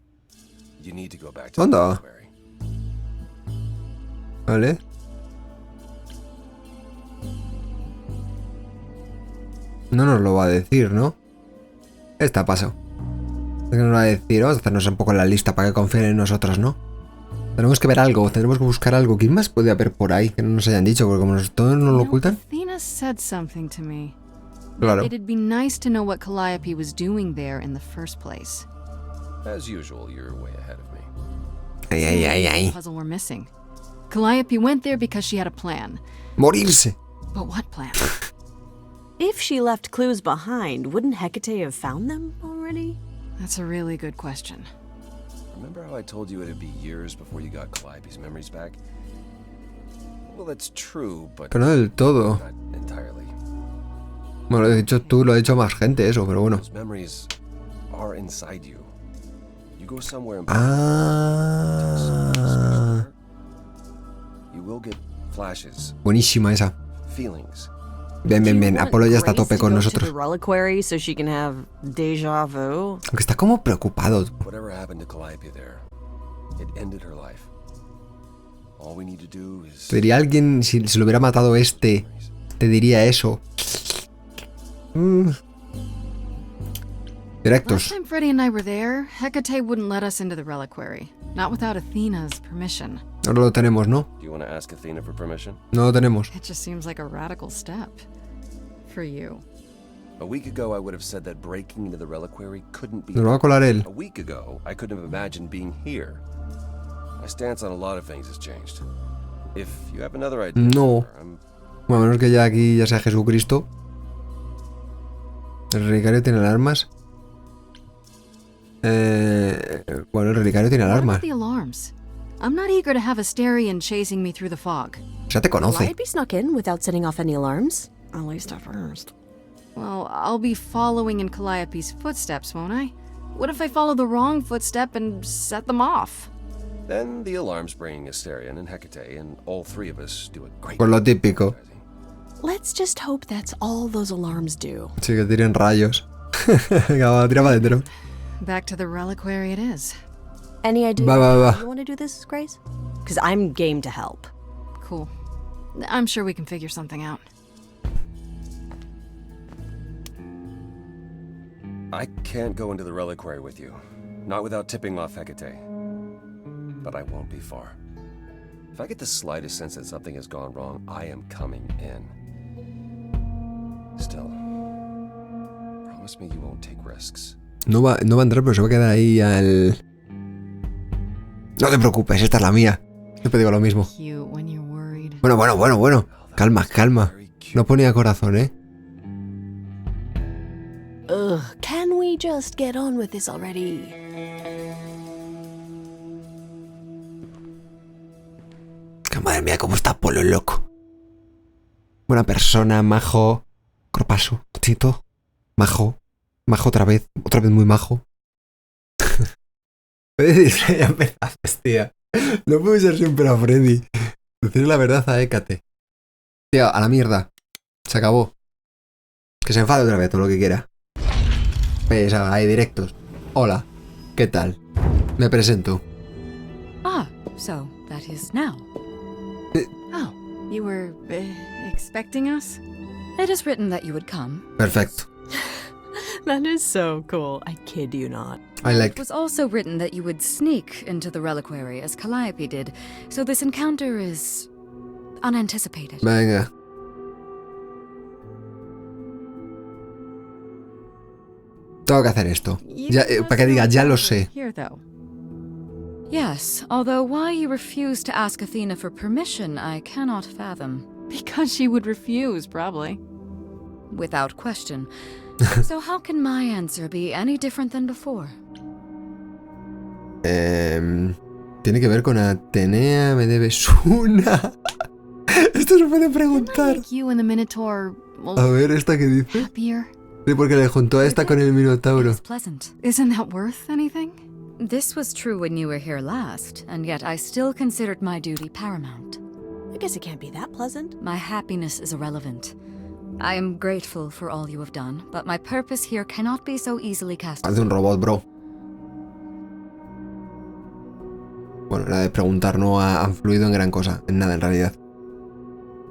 you need to go back to the Anda. library. Vale. No nos lo va a decir, ¿no? Está paso. Es que nos va a decir, vamos a hacernos un poco en la lista para que confíen en nosotros, ¿no? Tenemos que ver algo, tenemos que buscar algo. ¿Quién más puede haber por ahí que no nos hayan dicho? Porque como todos nos lo ocultan. Athena said something to me. Claro. It'd be nice to know what Calliope was doing there in the first place. As usual, you're way ahead of me. Ay. Puzzle we're missing. Calliope went there because she had a plan. Morirse. But what plan? If she left clues behind, wouldn't Hecate have found them already? That's a really good question. Remember how I told you it'd be years before you got Calliope's memories back? Well, that's true, but Pero no del todo. not entirely. Bueno, lo has dicho tú, lo ha dicho más gente eso, pero bueno. Those memories are inside you. You go somewhere and Ah. you will get flashes, Buenísima esa. feelings. Bien. Apolo ya está a tope con nosotros. The reliquary so she can have déjà vu. Aunque está como preocupado. Whatever happened to Calliope there, it ended her life. All we need to do is Te diría alguien, si lo hubiera matado este, te diría eso. Last Directos. time Freddy and I were there, Hecate wouldn't let us into the reliquary. Not without Athena's permission. Ahora lo tenemos, ¿no? Do you want to ask Athena for permission? No lo tenemos. It just seems like a radical step. For you. A week ago, I would have said that breaking into the reliquary couldn't be. Nos lo va a colar él. A week ago, I couldn't have imagined being here. My stance on a lot of things has changed. If you have another idea, No. sir, I'm Bueno, a menos que ya aquí ya sea Jesucristo. El relicario tiene alarmas. Bueno, el relicario tiene What alarmas. about the alarms? I'm not eager to have Asterion chasing me through the fog. O sea, te conoce. Calliope snuck in without setting off any alarms. At least at first. Well, I'll be following in Calliope's footsteps, won't I? What if I follow the wrong footstep and set them off? Then the alarms bring Asterion and Hecate, and all three of us do a great Pues lo típico. Let's just hope that's all those alarms do. Sí, que tiren rayos. Venga, va, tira para adentro. Back to the reliquary it is. Any idea Va. how you want to do this, Grace? Because I'm game to help. Cool. I'm sure we can figure something out. I can't go into the reliquary with you. Not without tipping off Hecate. But I won't be far. If I get the slightest sense that something has gone wrong, I am coming in. Still, promise me you won't take risks. No va a entrar, pero se va a quedar ahí al... No te preocupes, esta es la mía. Siempre digo lo mismo. Cute when you're worried. Bueno. Calma. No ponía corazón, ¿eh? Ugh, can we just get on with this already? Que madre mía, cómo está Polo loco. Buena persona, majo. Corpaso, chito. Majo otra vez muy majo. Ya empezaste, tía. No puedo ser siempre a Freddy. Decir la verdad a Hécate. Tío, a la mierda. Se acabó. Que se enfade otra vez, todo lo que quiera. Pues hay directos. Hola, ¿qué tal? Me presento. Ah, so that is now. Oh, you were expecting us? It is written that you would come. Perfecto. That is so cool. I kid you not. It was also written that you would sneak into the reliquary as Calliope did, so this encounter is unanticipated. Venga. Tengo que hacer esto. Ya, para que diga, ya lo sé. Here, though. Yes, although why you refuse to ask Athena for permission, I cannot fathom. Because she would refuse, probably. Without question. So how can my answer be any different than before? Tiene que ver con Atenea, me debes una. Esto se puede preguntar. Make you and the Minotaur, well, A ver, ¿esta qué dice? happier. Sí, porque le juntó a esta con el Minotauro. It's pleasant. Isn't that worth anything? This was true when you were here last, and yet I still considered my duty paramount. I guess it can't be that pleasant. My happiness is irrelevant. I am grateful for all you have done, but my purpose here cannot be so easily cast Haz de un robot, bro. Bueno, la de preguntar no ha influido en gran cosa, en nada en realidad.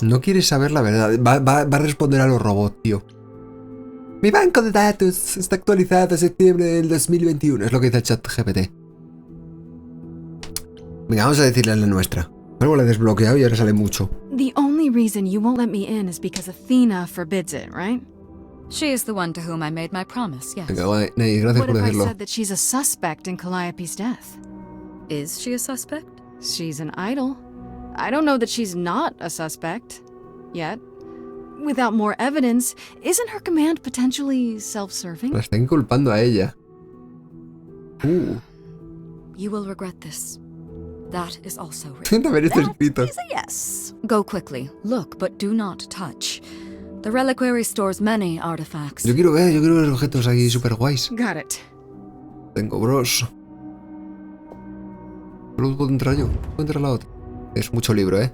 No quieres saber la verdad. Va a responder a los robots, tío. Mi banco de datos está actualizado a septiembre del 2021. Es lo que dice el chat GPT. Venga, vamos a decirle la nuestra. Algo la he desbloqueado y ahora sale mucho. The only reason you won't let me in is because Athena forbids it, right? She is the one to whom I made my promise, yes. Venga, guay. Ney, gracias What por if I decirlo. said that she's a suspect in Calliope's death? Is she a suspect? She's an idol. I don't know that she's not a suspect. Yet. Without more evidence, isn't her command potentially self-serving? La está inculpando a ella. You will regret this. That is also written. Siento haber esto escrito. Is a yes. Go quickly. Look, but do not touch. The reliquary stores many artifacts. Yo quiero ver los objetos aquí super guays. Got it. Tengo bros. Solo puedo entrar yo. Puedo entrar la otra. Es mucho libro, ¿eh?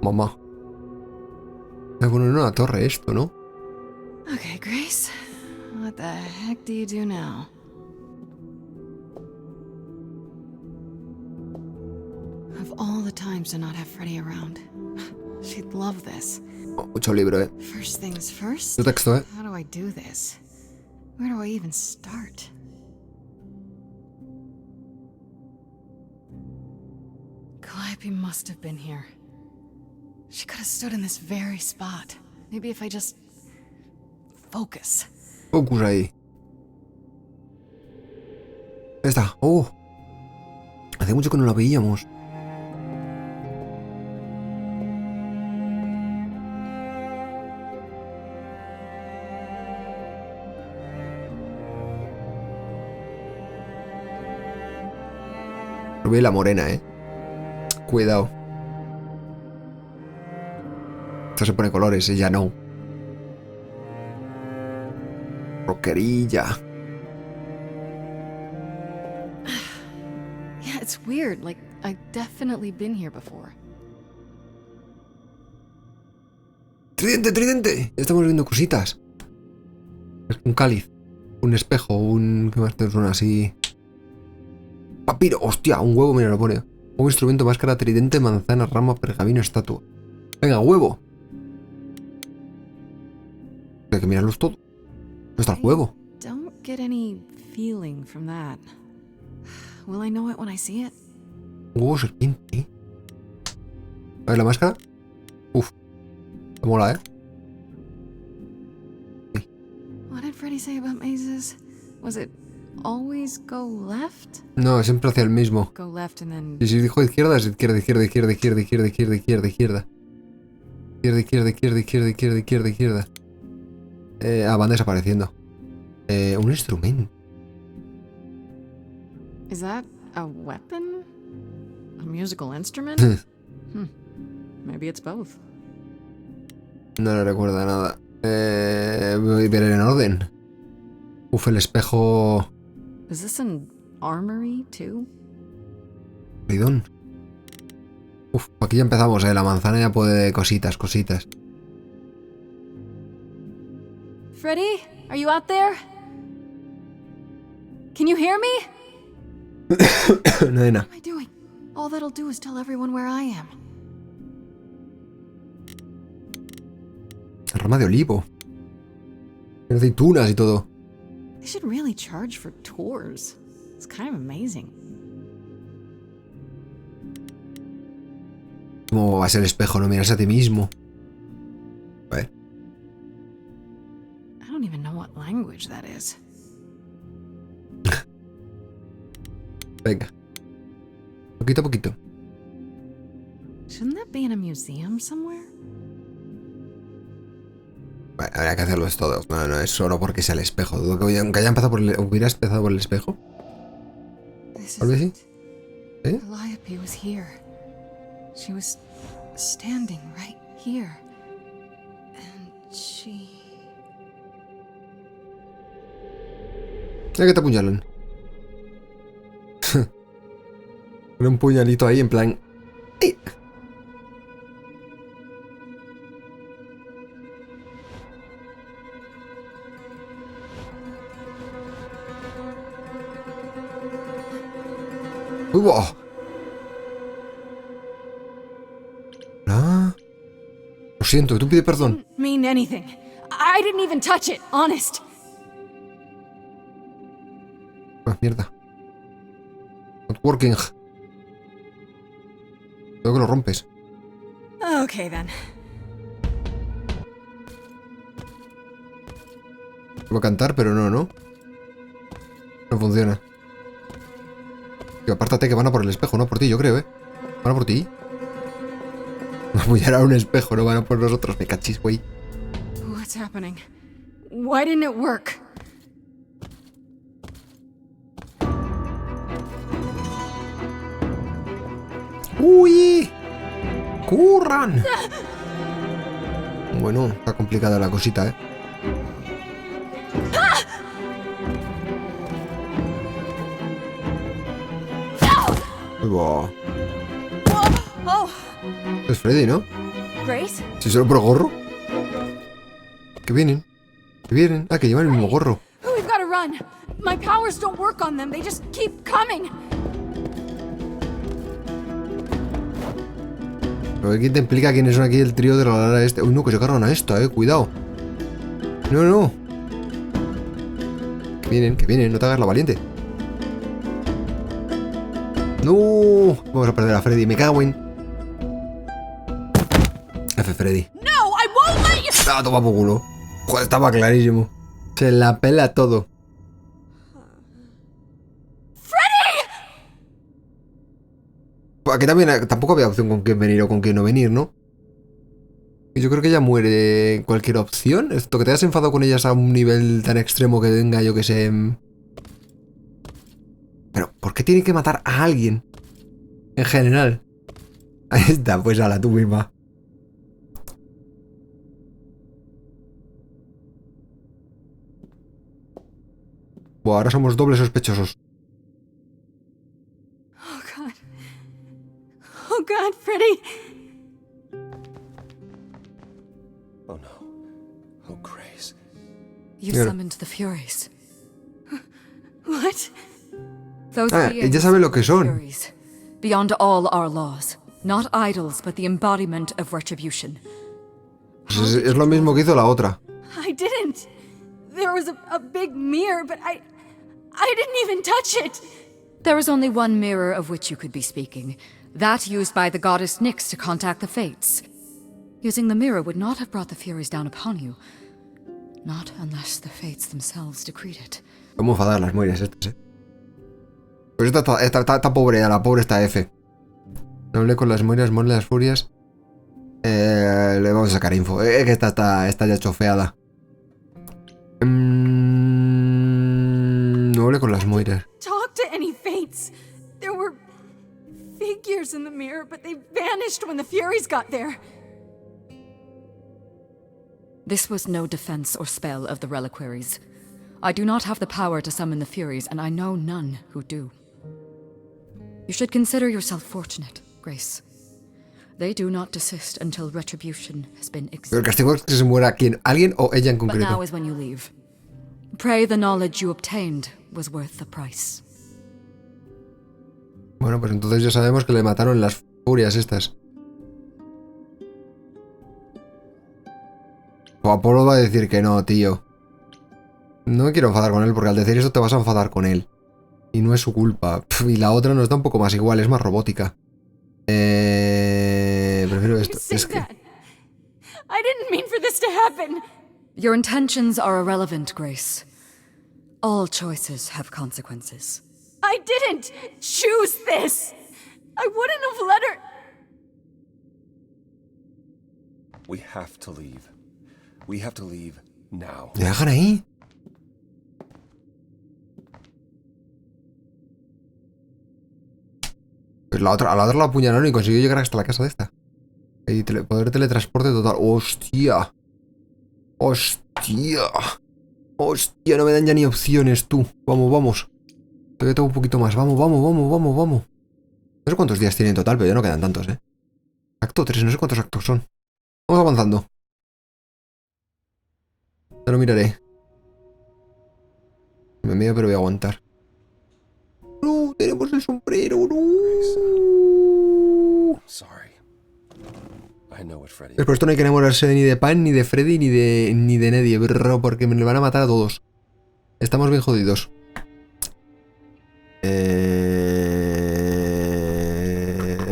Mamá. Me voy a poner una torre esto, ¿no? Okay, Grace. What the heck do you do now? Of all the times to not have Freddy around, she'd love this. Oh, mucho libro, ¿eh? First things first. Mucho texto, ¿eh? How do I do this? Where do I even start? Calliope must have been here. She could have stood in this very spot. Maybe if I just focus. Focus ahí. Ahí está. Oh. Hace mucho que no la veíamos. Ve la morena, Cuidado. Esto se pone colores, ella no. Rockerilla. Yeah, it's weird. Like, I've definitely been here before. ¡Tridente, tridente! Ya estamos viendo cositas. Un cáliz. Un espejo, un... ¿Qué más te suena así? Papiro. ¡Hostia! Un huevo, mira, lo pone. Un instrumento, máscara, tridente, manzana, rama, pergamino, estatua. Venga, huevo. Hay que mirarlos todos. ¿Dónde está el huevo? Don't get any feeling from that. Will I know it when I see it? Serpiente. A ver la máscara. Uf. Me mola, What did Freddy say about mazes? Was it always go left? No, siempre hacia el mismo. Go left and then... Y si dijo izquierda, es izquierda, izquierda, izquierda, izquierda, izquierda, izquierda, izquierda, izquierda. Izquierda, izquierda, izquierda, izquierda, izquierda, izquierda, izquierda. Van desapareciendo. Un instrumento. Is that a weapon? A musical instrument? Maybe it's both. No le recuerda nada. Voy a ver en orden. Uf, el espejo... Is this an armory too? Bidón. Uf, aquí ya empezamos, La manzana ya puede... Cositas. Freddy, are you out there? Can you hear me? Nena. What am I doing? All that'll do is tell everyone where I am. Rama de olivo. Tiene aceitunas y todo. They should really charge for tours. It's kind of amazing. ¿Cómo va a ser el espejo? No miras a ti mismo. A ver. I don't even know what language that is. Venga. Poquito a poquito. Shouldn't that be in a museum somewhere? Bueno, habría que hacerlos todos. No, no es solo porque sea el espejo. Dudo que aunque haya empezado por el... ¿Hubieras empezado por el espejo? ¿Tal vez sí? Calliope was here. She was standing right here. And she... Mira que te apuñalan. Un puñalito ahí en plan... ¡Ay! ¡Uy, wow! Ah. Lo siento, tú pide perdón. Didn't mean anything. I didn't even touch it, honest. Ah, mierda. Not working. Creo que lo rompes. Okay then. Iba a cantar, pero no. No funciona. Tío, apártate que van a por el espejo, no por ti, yo creo, Van a por ti. Voy a un espejo, no van a por nosotros. Me cachis, güey. What's happening? Why didn't it work? ¡Uy! ¡Curran! Bueno, está complicada la cosita, Uy, va. Oh, Es Freddy, ¿no? Grace? Si solo por gorro. Que vienen. Ah, que llevan el mismo gorro. We've got to run. My powers don't work on them. They just keep coming. Pero ¿quién te implica quiénes son aquí el trío de la Lara este? Uy, no, que se cargan a esta, cuidado. No. Que vienen, no te hagas la valiente. No, vamos a perder a Freddy, me cago en... F Freddy. No, I won't let you. Ah, toma por culo. Joder, estaba clarísimo. Se la pela todo. Aquí también tampoco había opción con quién venir o con quién no venir, ¿no? Y yo creo que ella muere en cualquier opción. Esto que te hayas enfadado con ellas a un nivel tan extremo que venga, yo que sé... Pero, ¿por qué tiene que matar a alguien? En general. Ahí está, pues ala, tú misma. Buah, ahora somos dobles sospechosos. Oh God, Freddy! Oh no. Oh, Grace. You Yeah. summoned the Furies. What? Those Ah, beings ella sabe lo que are son. Furies. Beyond all our laws. Not idols, but the embodiment of retribution. Pues es lo mismo que hizo la otra. I didn't. There was a big mirror, but I didn't even touch it. There is only one mirror of which you could be speaking. That used by the goddess Nyx to contact the Fates. Using the mirror would not have brought the Furies down upon you. Not unless the Fates themselves decreed it. ¿Cómo enfadar las Moiras estas, Pues esta pobre, la pobre está F. No hablé con las Moiras, Mon las Furias. Le vamos a sacar info. Que está ya chofeada. No hablé con las Moiras. Talk to any Fates. There were figures in the mirror, but they vanished when the Furies got there. This was no defense or spell of the reliquaries. I do not have the power to summon the Furies, and I know none who do. You should consider yourself fortunate, Grace. They do not desist until retribution has been Pero el executed. castigo es que se muera quién, alguien o ella en But now concreto. is when you leave. Pray the knowledge you obtained was worth the price. Bueno, pues entonces ya sabemos que le mataron las Furias estas. O Apolo va a decir que no, tío. No me quiero enfadar con él porque al decir eso te vas a enfadar con él. Y no es su culpa. Y la otra nos da un poco más igual, es más robótica. Prefiero esto. Es que... I didn't mean for this to happen. Your intentions are irrelevant, Grace. All choices have consequences. I didn't choose this. I wouldn't have let her. We have to leave. We have to leave now. ¿Le dejan ahí? Pues a la otra la apuñalaron y consiguió llegar hasta la casa de esta. Y poder teletransporte total. ¡Hostia! ¡Hostia! ¡Hostia! No me dan ya ni opciones, tú. Vamos, vamos. Todavía tengo un poquito más. Vamos, vamos, vamos, vamos, vamos. No sé cuántos días tiene en total, pero ya no quedan tantos, Acto 3, no sé cuántos actos son. Vamos avanzando. Ya lo miraré. Me miedo, pero voy a aguantar. ¡No! ¡Tenemos el sombrero! ¡No! Sorry. I know what Freddy. Por esto no hay que enamorarse ni de Pan, ni de Freddy, ni de nadie, bro, porque me van a matar a todos. Estamos bien jodidos. En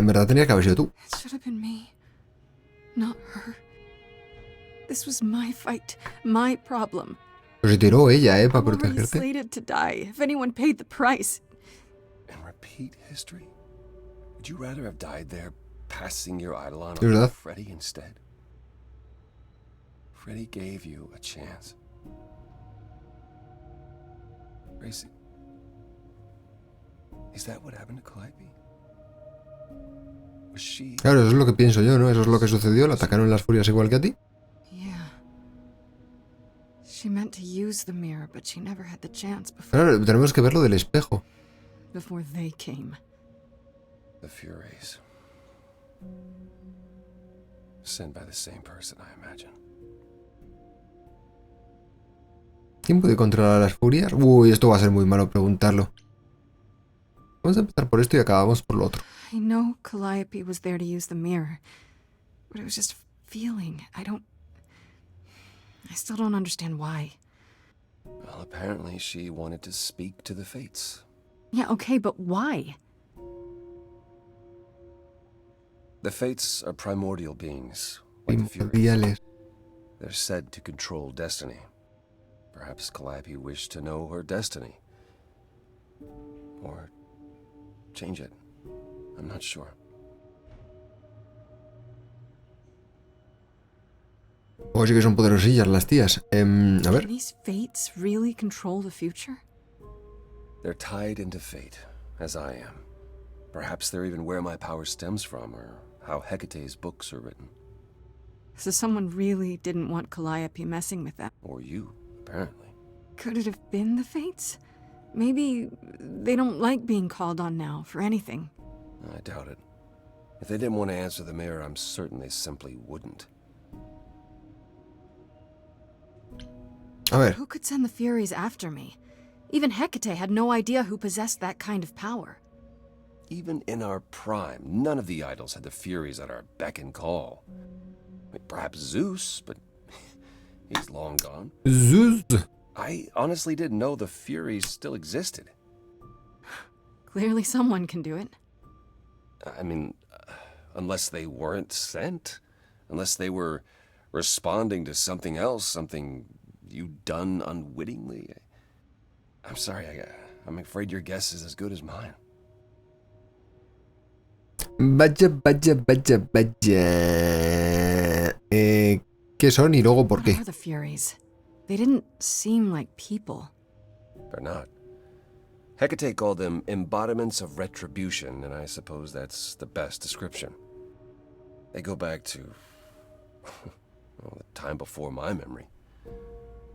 verdad tenía que haber sido tú. It should have been me, not her. This was my fight, my problem. Pero se tiró ella, para I'm already protegerte. slated to die if anyone paid the price. And repeat history? Would you rather have died there, passing your eidolon Es verdad. on Freddy instead? Freddy gave you a chance. Gracie, is that what happened to Calliope? Was she... Claro, eso es lo que pienso yo, ¿no? Eso es lo que sucedió. Le atacaron las furias igual que a ti. Yeah. She meant to use the mirror, but she never had the chance Claro, tenemos que verlo del espejo. before they came. The Furies. Sent by the same person, I imagine. ¿Quién puede controlar a las furias? Uy, esto va a ser muy malo preguntarlo. Vamos a empezar por esto y acabamos por lo otro. I know Calliope was there to use the mirror, but it was just a feeling. I still don't understand why. Well, apparently she wanted to speak to the Fates. Yeah, okay, but why? The Fates are primordial beings, like the Furies. Primordiales. They're said to control destiny. Perhaps Calliope wished to know her destiny. Or change it. I'm not sure. O sí que son poderosillas las tías. A ver. Can these fates really control the future? They're tied into fate, as I am. Perhaps they're even where my power stems from, or how Hecate's books are written. So someone really didn't want Calliope messing with them. Or you, apparently. Could it have been the fates? Maybe they don't like being called on now for anything. I doubt it. If they didn't want to answer the mayor, I'm certain they simply wouldn't. A ver. Who could send the Furies after me? Even Hecate had no idea who possessed that kind of power. Even in our prime, none of the idols had the Furies at our beck and call. I mean, perhaps Zeus, but he's long gone. Zeus. I honestly didn't know the Furies still existed. Clearly someone can do it. I mean, unless they weren't sent? Unless they were responding to something else, something you'd done unwittingly? I'm sorry, I'm afraid your guess is as good as mine. Vaya. ¿Qué son y luego por What qué? are the Furies? They didn't seem like people. They're not. Hecate called them embodiments of retribution, and I suppose that's the best description. They go back to well, the time before my memory.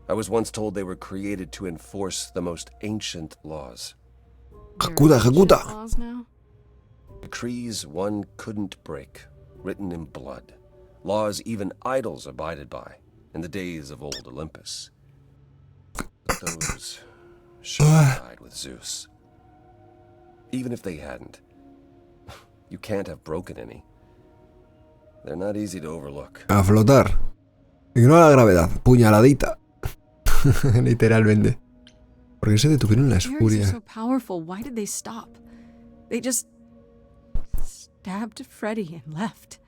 I was once told they were created to enforce the most ancient laws. Ejecuta, ejecuta. Laws now? Decrees one couldn't break, written in blood. Laws even idols abided by in the days of old Olympus. But those should have died with Zeus. Even if they hadn't, you can't have broken any. They're not easy to overlook. A flotar. Ignora la gravedad. Puñaladita. Literalmente. ¿Por qué se detuvieron las Furies are furias? so powerful. Why did they stop? They just stabbed Freddy and left.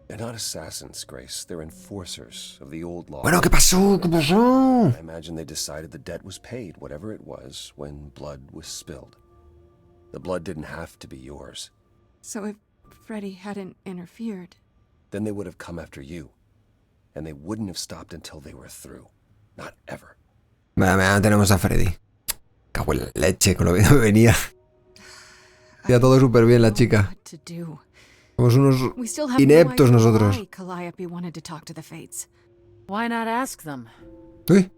They're not assassins, Grace. They're enforcers of the old law. Bueno, ¿qué pasó? ¿Qué pasó? I imagine they decided the debt was paid, whatever it was, when blood was spilled. The blood didn't have to be yours. So if Freddy hadn't interfered... Then they would have come after you. And they wouldn't have stopped until they were through. Not ever. Bueno, tenemos a Freddy. Cago en la leche con lo que me venía. Ya todo súper bien la chica. What to do? Somos unos We still have ineptos no idea nosotros. why Calliope wanted to talk to the Fates. Why not ask them? Uy.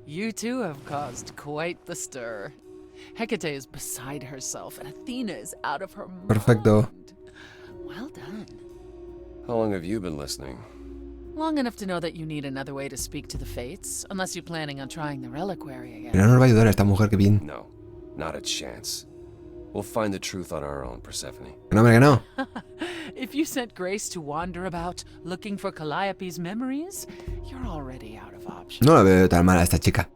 You too have caused quite the stir. Hecate is beside herself, and Athena is out of her mind. Perfecto. Well done. How long have you been listening? Long enough to know that you need another way to speak to the Fates, unless you're planning on trying the reliquary again. Mira, nos va a ayudar esta mujer, que bien. No, not a chance. We'll find the truth on our own, Persephone. Que no, hombre, que no. If you sent Grace to wander about looking for Calliope's memories, you're already out of options. No la veo tan mala a esta chica.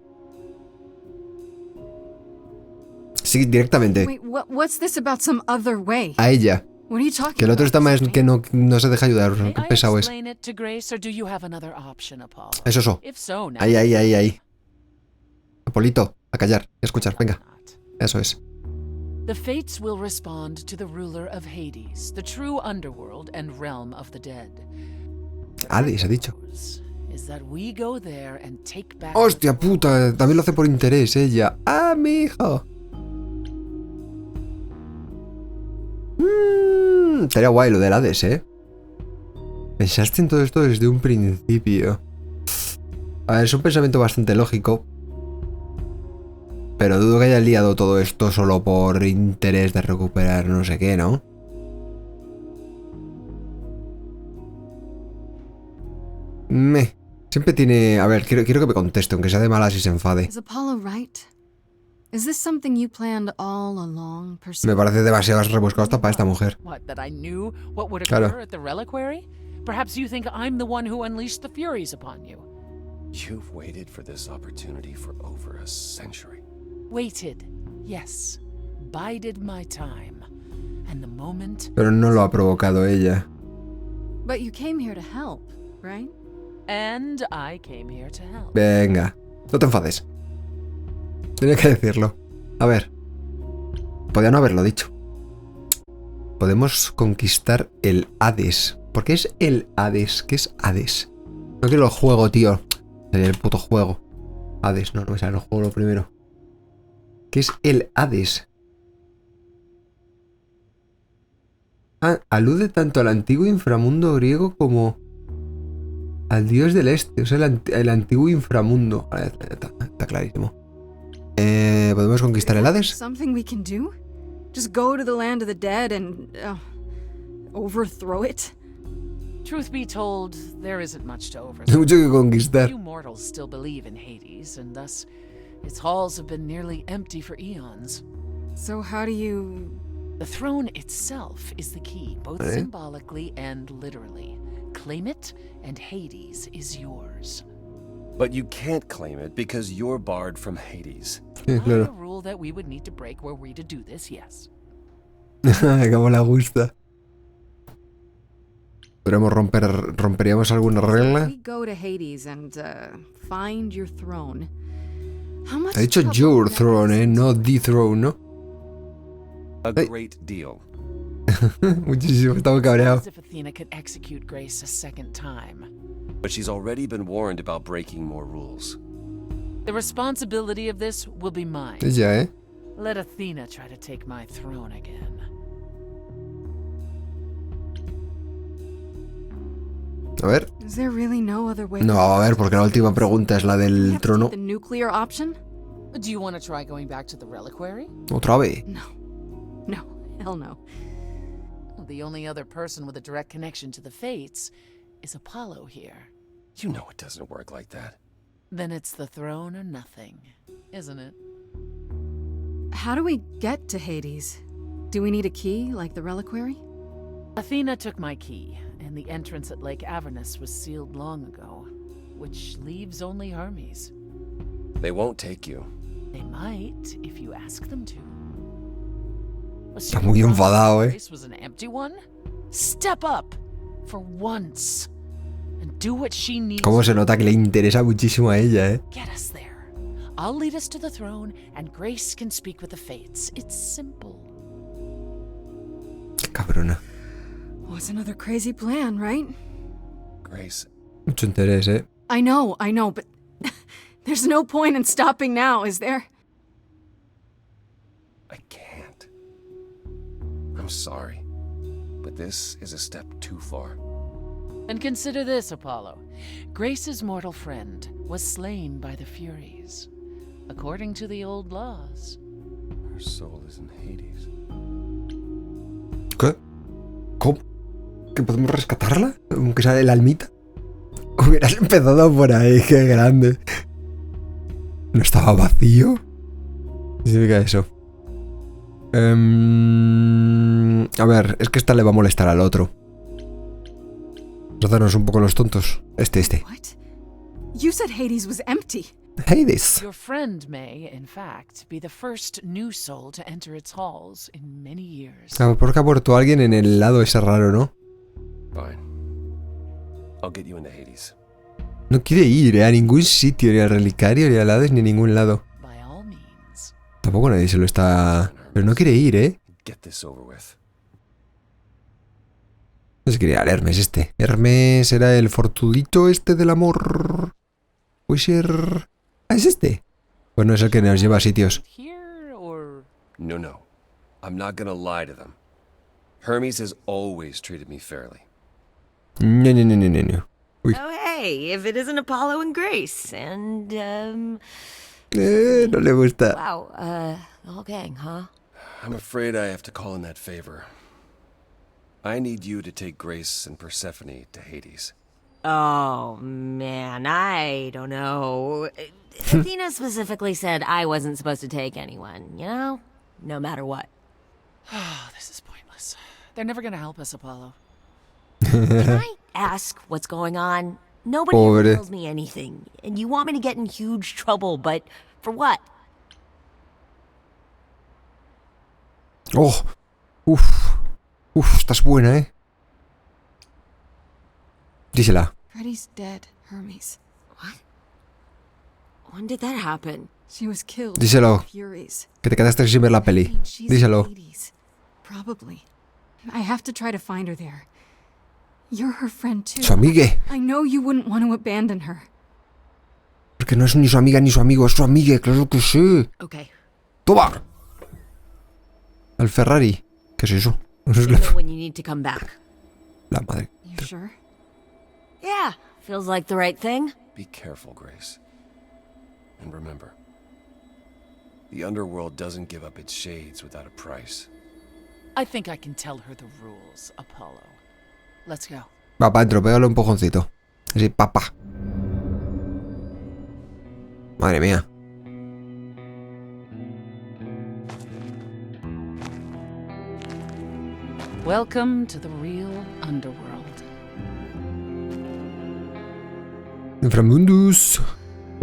Sí, directamente. Wait, what's this about some other way? A ella. What are you talking Que el otro about? está más que no se deja ayudar. May Qué I pesado es. explain it to Grace, or do you have another option, Apollo? Eso. If so, now Ahí. Apolito, a callar, a escuchar, venga. Eso es. The Fates will respond to the ruler of Hades, the true underworld and realm of the dead. Hades, ha dicho. Is that we go there and take back Hostia puta, también lo hace por interés ella. Ah, mi hijo. Estaría guay lo del Hades, ¿eh? Pensaste en todo esto desde un principio. A ver, es un pensamiento bastante lógico. Pero dudo que haya liado todo esto solo por interés de recuperar no sé qué, ¿no? Siempre tiene... A ver, quiero que me conteste, aunque sea de malas y se enfade. Is Apollo right? Is this something you planned all along, Me parece demasiado rebuscado hasta para esta mujer. What, that I knew what would Claro. occur at the reliquary? Perhaps you think I'm the one who unleashed the Furies upon you. You've waited for this opportunity for over a century. Waited, yes. Bided my time. And the moment... Pero no lo ha provocado ella. But you came here to help, right? And I came here to help. Venga, no te enfades. Tenía que decirlo. A ver. Podía no haberlo dicho. Podemos conquistar el Hades. ¿Por qué es el Hades? ¿Qué es Hades? No quiero el juego, tío. Sería el puto juego. Hades, no me sale el juego lo primero. ¿Qué es el Hades? Ah, alude tanto al antiguo inframundo griego como al dios del este. O sea, el antiguo inframundo. Vale, está clarísimo. ¿Podemos conquistar el Hades? Something we can do? Just go to the land of the dead and overthrow it? Truth be told, there isn't much to Hay overthrow. mucho que conquistar. Few mortals still believe in Hades, and thus its halls have been nearly empty for eons. So how do you... The throne itself is the key, both symbolically and literally. Claim it, and Hades is yours. But you can't claim it because you're barred from Hades. Sí, claro. A rule that we would need to break were we to do this, yes. Como le gusta. ¿Romperíamos alguna regla? We go to Hades and find your throne. How much Ha dicho trouble your would that throne, no the throne, ¿no? A Hey. great deal. Muchísimo, estaba cabreado. As if Athena could execute Grace a second time. But she's already been warned about breaking more rules. The responsibility of this will be mine. Ella, Let Athena try to take my throne again. A ver. Is there really no other way? No, a ver, porque la última pregunta es la We del have to trono. take the nuclear option? Do you want to try going back to the reliquary? Otra vez. No, hell no. The only other person with a direct connection to the Fates is Apollo here. You know it doesn't work like that. Then it's the throne or nothing, isn't it? How do we get to Hades? Do we need a key, like the reliquary? Athena took my key, and the entrance at Lake Avernus was sealed long ago, which leaves only Hermes. They won't take you. They might, if you ask them to. Está muy enfadado, Grace was an empty one? Step up, for once, and do what she needs. Cómo se nota que le interesa muchísimo a ella, Get us there. I'll lead us to the throne, and Grace can speak with the Fates. It's simple. Qué cabrona. What's another crazy plan, right? Grace, Mucho interés, I know, but there's no point in stopping now, is there? I can't. I'm sorry, but this is a step too far. And consider this, Apollo. Grace's mortal friend was slain by the Furies, according to the old laws. Her soul is in Hades. ¿Qué? ¿Cómo? ¿Que podemos rescatarla? Aunque sea el almita. Hubieras empezado por ahí, qué grande. ¿No estaba vacío? ¿Qué significa eso? A ver, es que esta le va a molestar al otro. Hacernos un poco los tontos. Este. What? You said Hades was empty. Hades. Your friend may, in fact, be the first new soul to enter its halls in many years. Claro, porque ha muerto alguien en el lado ese raro, ¿no? Fine. I'll get you into Hades. No quiere ir a ningún sitio, ni al relicario, ni al Hades, ni a ningún lado. By all means. Tampoco nadie se lo está... Pero no quiere ir, ¿eh? Get this over with. No se quiere ir al Hermes este. Hermes era el fortudito este del amor. Puede ser... Ah, es este. Pues no es el que nos lleva a sitios. Here or... No. I'm not gonna lie to them. Hermes has always treated me fairly. No. Uy. Oh, hey, if it isn't Apollo and Grace, and, No le gusta. wow, the whole gang, huh? I'm afraid I have to call in that favor. I need you to take Grace and Persephone to Hades. Oh, man, I don't know. Athena specifically said I wasn't supposed to take anyone, you know? No matter what. Oh, this is pointless. They're never gonna help us, Apollo. Can I ask what's going on? Nobody Pobre. ever tells me anything, and you want me to get in huge trouble, but for what? Oh. Uf, esta es buena, ¿eh? Dísela. Freddy's dead, Hermes. What? When did that happen? She was killed Díselo. by the Furies. Que te quedaste sin ver la peli. I mean, she's in Díselo. Hades. Probably. I have to try to find her there. You're her friend too. Su amigue. I know you wouldn't want to abandon her. Porque no es ni su amiga ni su amigo, es su amigue, claro que sí. Okay. ¡Toma! Al Ferrari. ¿Qué es eso? Eso es You know when you need to come back. la madre. You sure? Yeah, feels like the right thing. Be careful, Grace. And remember, the underworld doesn't give up its shades without a price. I think I can tell her the rules, Apollo. Let's go. Va, pa' dentro, pégale un empujoncito. Así, papá. Madre mía. Welcome to the real underworld. Inframundus.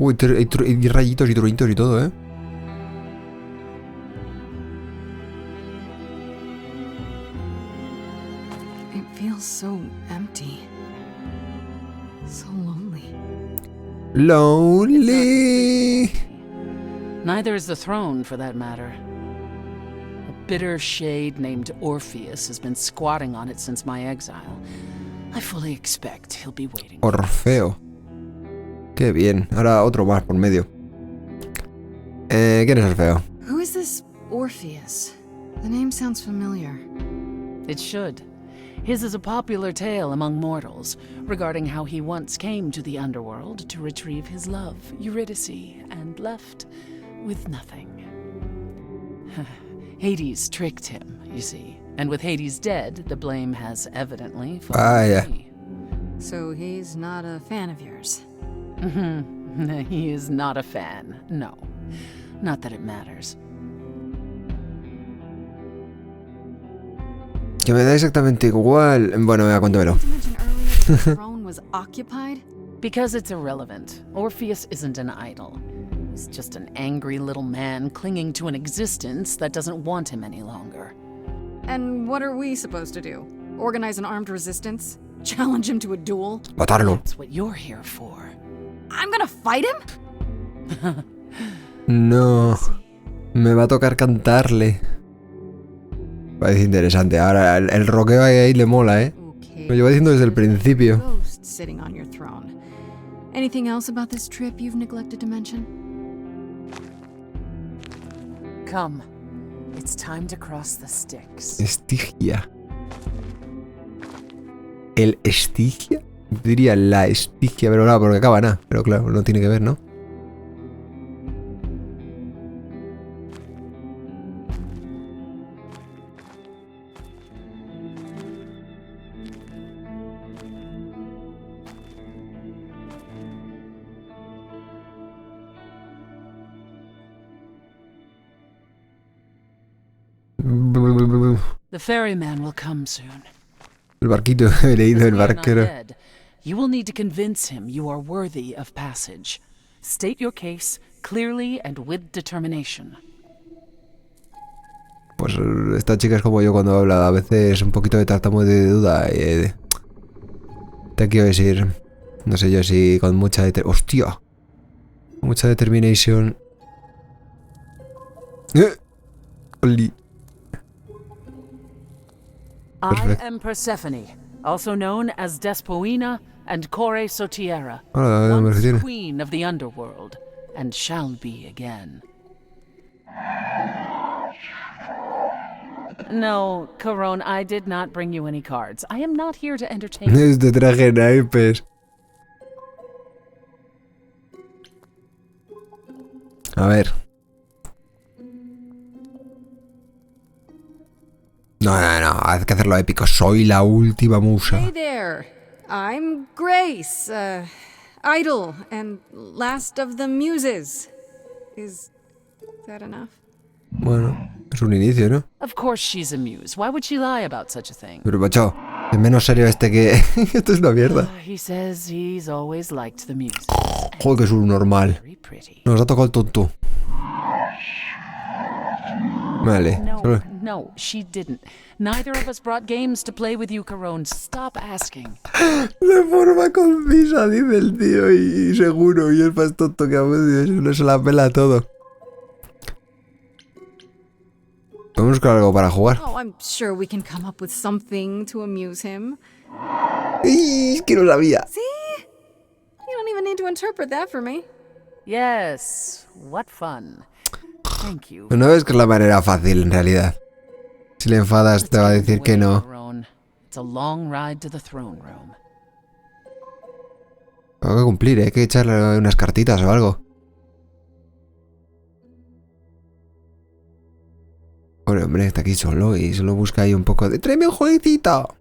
Uy, hay rayitos y truenitos y todo, ¿eh? It feels so empty. So lonely. Lonely. Neither is the throne, for that matter. A bitter shade named Orpheus has been squatting on it since my exile. I fully expect he'll be waiting. Orfeo. Qué bien. Ahora otro más por medio. ¿Quién es Orfeo? Who is this Orpheus? The name sounds familiar. It should. His is a popular tale among mortals regarding how he once came to the underworld to retrieve his love, Eurydice, and left with nothing. Hades tricked him, you see, and with Hades dead, the blame has evidently fallen on me. So he's not a fan of yours? He is not a fan, no. Not that it matters. Que me da exactamente igual. Bueno, venga, cuéntamelo. The throne was occupied? Because it's irrelevant. Orpheus isn't an idol. He's just an angry little man clinging to an existence that doesn't want him any longer. And what are we supposed to do? Organize an armed resistance? Challenge him to a duel? Matarlo. That's what you're here for. I'm gonna fight him? No. Me va a tocar cantarle. Parece interesante. Ahora, el rockeo ahí le mola, ¿eh? Lo llevo diciendo desde el principio. Ghost sitting on your throne. Anything else about this trip you've neglected to mention? Come. It's time to cross the Styx. Estigia. ¿El Estigia? Diría la Estigia, pero claro, porque acaba nada. Pero claro, no tiene que ver, ¿no? The ferryman will come soon. El barquito, he leído el barquero. You will need to convince him you are worthy of passage. State your case clearly and with determination. Pues esta chica es como yo cuando habla, a veces un poquito de tartamudo de duda. Te quiero decir, no sé yo si con mucha ¡hostia! Mucha determination. Oli. I am Persephone, also known as Despoina and Kore Sotiera, once queen of the underworld, and shall be again. No, Corone, I did not bring you any cards. I am not here to entertain you. Este traje naipes. A ver. No, hay que hacerlo épico. Soy la última musa. Hey there. I'm Grace, idol and last of the muses. Is that enough? Bueno, es un inicio, ¿no? Of course she's a muse. Why would she lie about such a thing? Pero macho, es menos serio este que... Esto es una mierda. He says he's always liked the music. Joder, que es un normal. Nos ha tocado el tonto. Vale. No, she didn't. Neither of us brought games to play with you, Corone. Stop asking. De forma concisa, dice el tío, y seguro, y es más tonto que a veces no se la pela todo. Podemos buscar algo para jugar. Oh, I'm sure we can come up with something to amuse him. Es que no sabía. See? You don't even need to interpret that for me. Yes, what fun. Thank you. No ves que es la manera fácil, en realidad. Si le enfadas, te va a decir que no. It's a long ride to the throne room. Tengo que cumplir, hay que echarle unas cartitas o algo. Pobre hombre, está aquí solo y solo busca ahí un poco de... ¡Tráeme un jueguecito!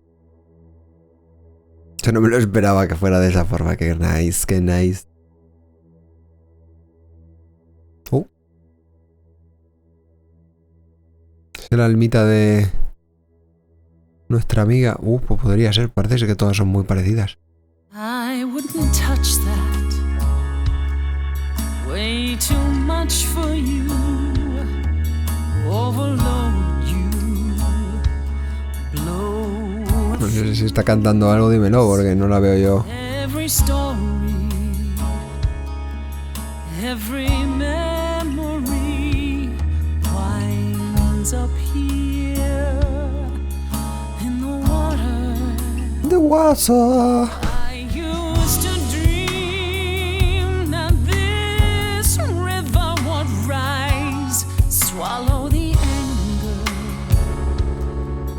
Yo no me lo esperaba que fuera de esa forma. ¡Qué nice, qué nice! Es la almita de... nuestra amiga. Pues podría ser. Parece que todas son muy parecidas. I wouldn't touch that. Way too much for you. Overload you. Blow. No sé si está cantando algo, dímelo, porque no la veo yo. Every story. Every memory winds up here in the water. The water. I used to dream that this river would rise, swallow the anger,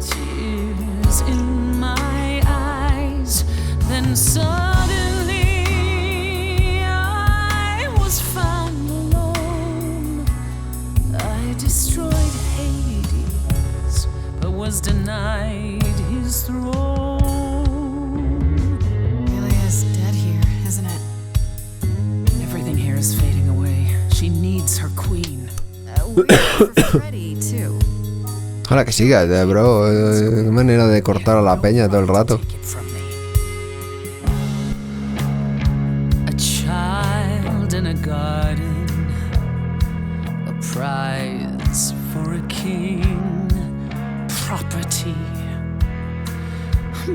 tears in my eyes. Then suddenly I was found alone. I destroyed Hades, but was denied his throne. Ilia's dead here, isn't it? Everything here is fading away. She needs her queen. Weird for Freddy, too. Ojalá que siga, bro. Qué manera de cortar a la peña todo el rato. Take it from me. A child in a garden, a prize for a king, property,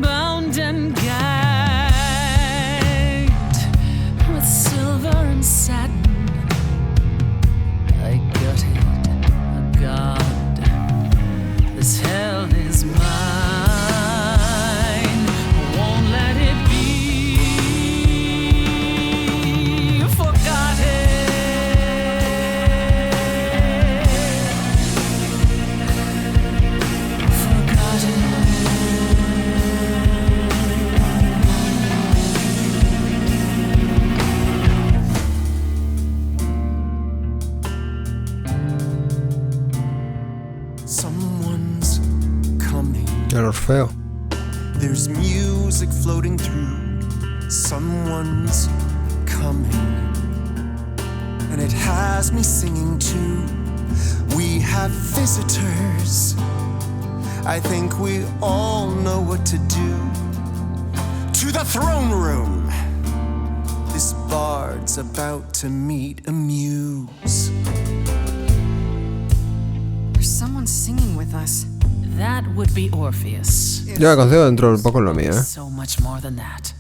bound and gagged with silver and satin. I gutted a god. This hell is mine. Won't let it be forgotten. Someone's coming. El Orfeo. There's music floating through. Someone's coming. And it has me singing too. We have visitors. I think we all know what to do. To the throne room. This bard's about to meet a muse. There's someone singing with us. That would be Orpheus. Yo la concedo dentro de un poco en lo mío, So much more than that.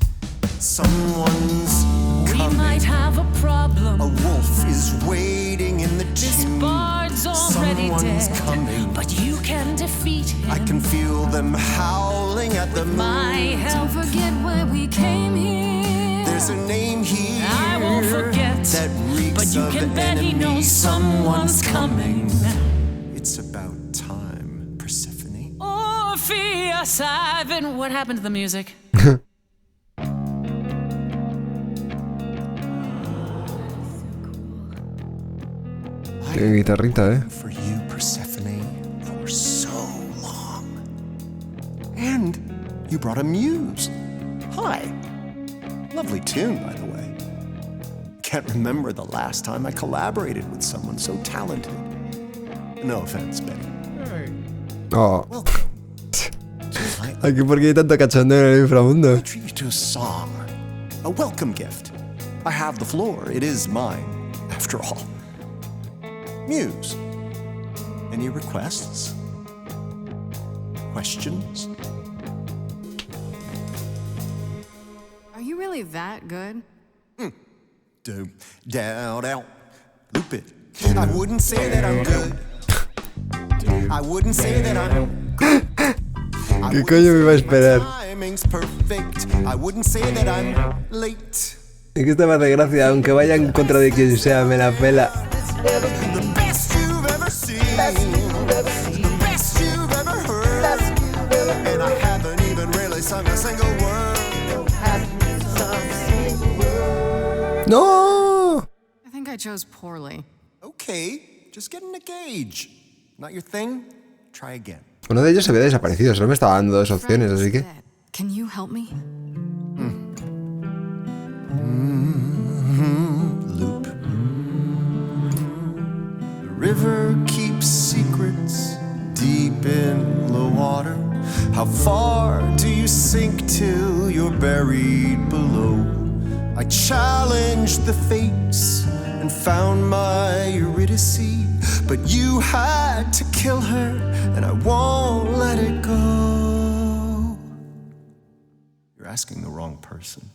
Someone's We coming. might have a problem. A wolf is waiting in the This tomb. bard's already Someone's dead, coming. but you can defeat him. I can feel them howling at the My moon. help. Don't forget why we came here. There's a name here I won't forget, that reeks but you of can bet he enemy. knows someone's coming. It's about time, Persephone. Orpheus, I've been. What happened to the music? Qué guitarrita, For you, Persephone, for so long. And you brought a muse. Hi. Lovely tune, by the way. Can't remember the last time I collaborated with someone so talented. No offense, Betty. Oh. Tonight, Aquí porque hay tanto cachondeo en el inframundo. I treat you to a song, a welcome gift. I have the floor. It is mine, after all. Muse. Any requests? Questions? Are you really that good? Do, down, out, loop it. I wouldn't say that I'm good. I wouldn't say that I'm good. ¿Qué coño me iba a esperar? Timing's perfect. I wouldn't say that I'm late. Es que esta me hace gracia, aunque vaya en contra de quien sea, me la pela. The best you've ever seen. The best you've ever heard. And I haven't even really sung a single word. ¡No! I think I chose poorly. Okay, just getting a gauge. Not your thing? Try again. Uno de ellos se había desaparecido, solo me estaba dando dos opciones, así que... Can you help me? Loop. The river keeps secrets deep in the water. How far do you sink till you're buried below? I challenge the fates and found my Eurydice, but you had to kill her, and I won't let it go. You're asking the wrong person.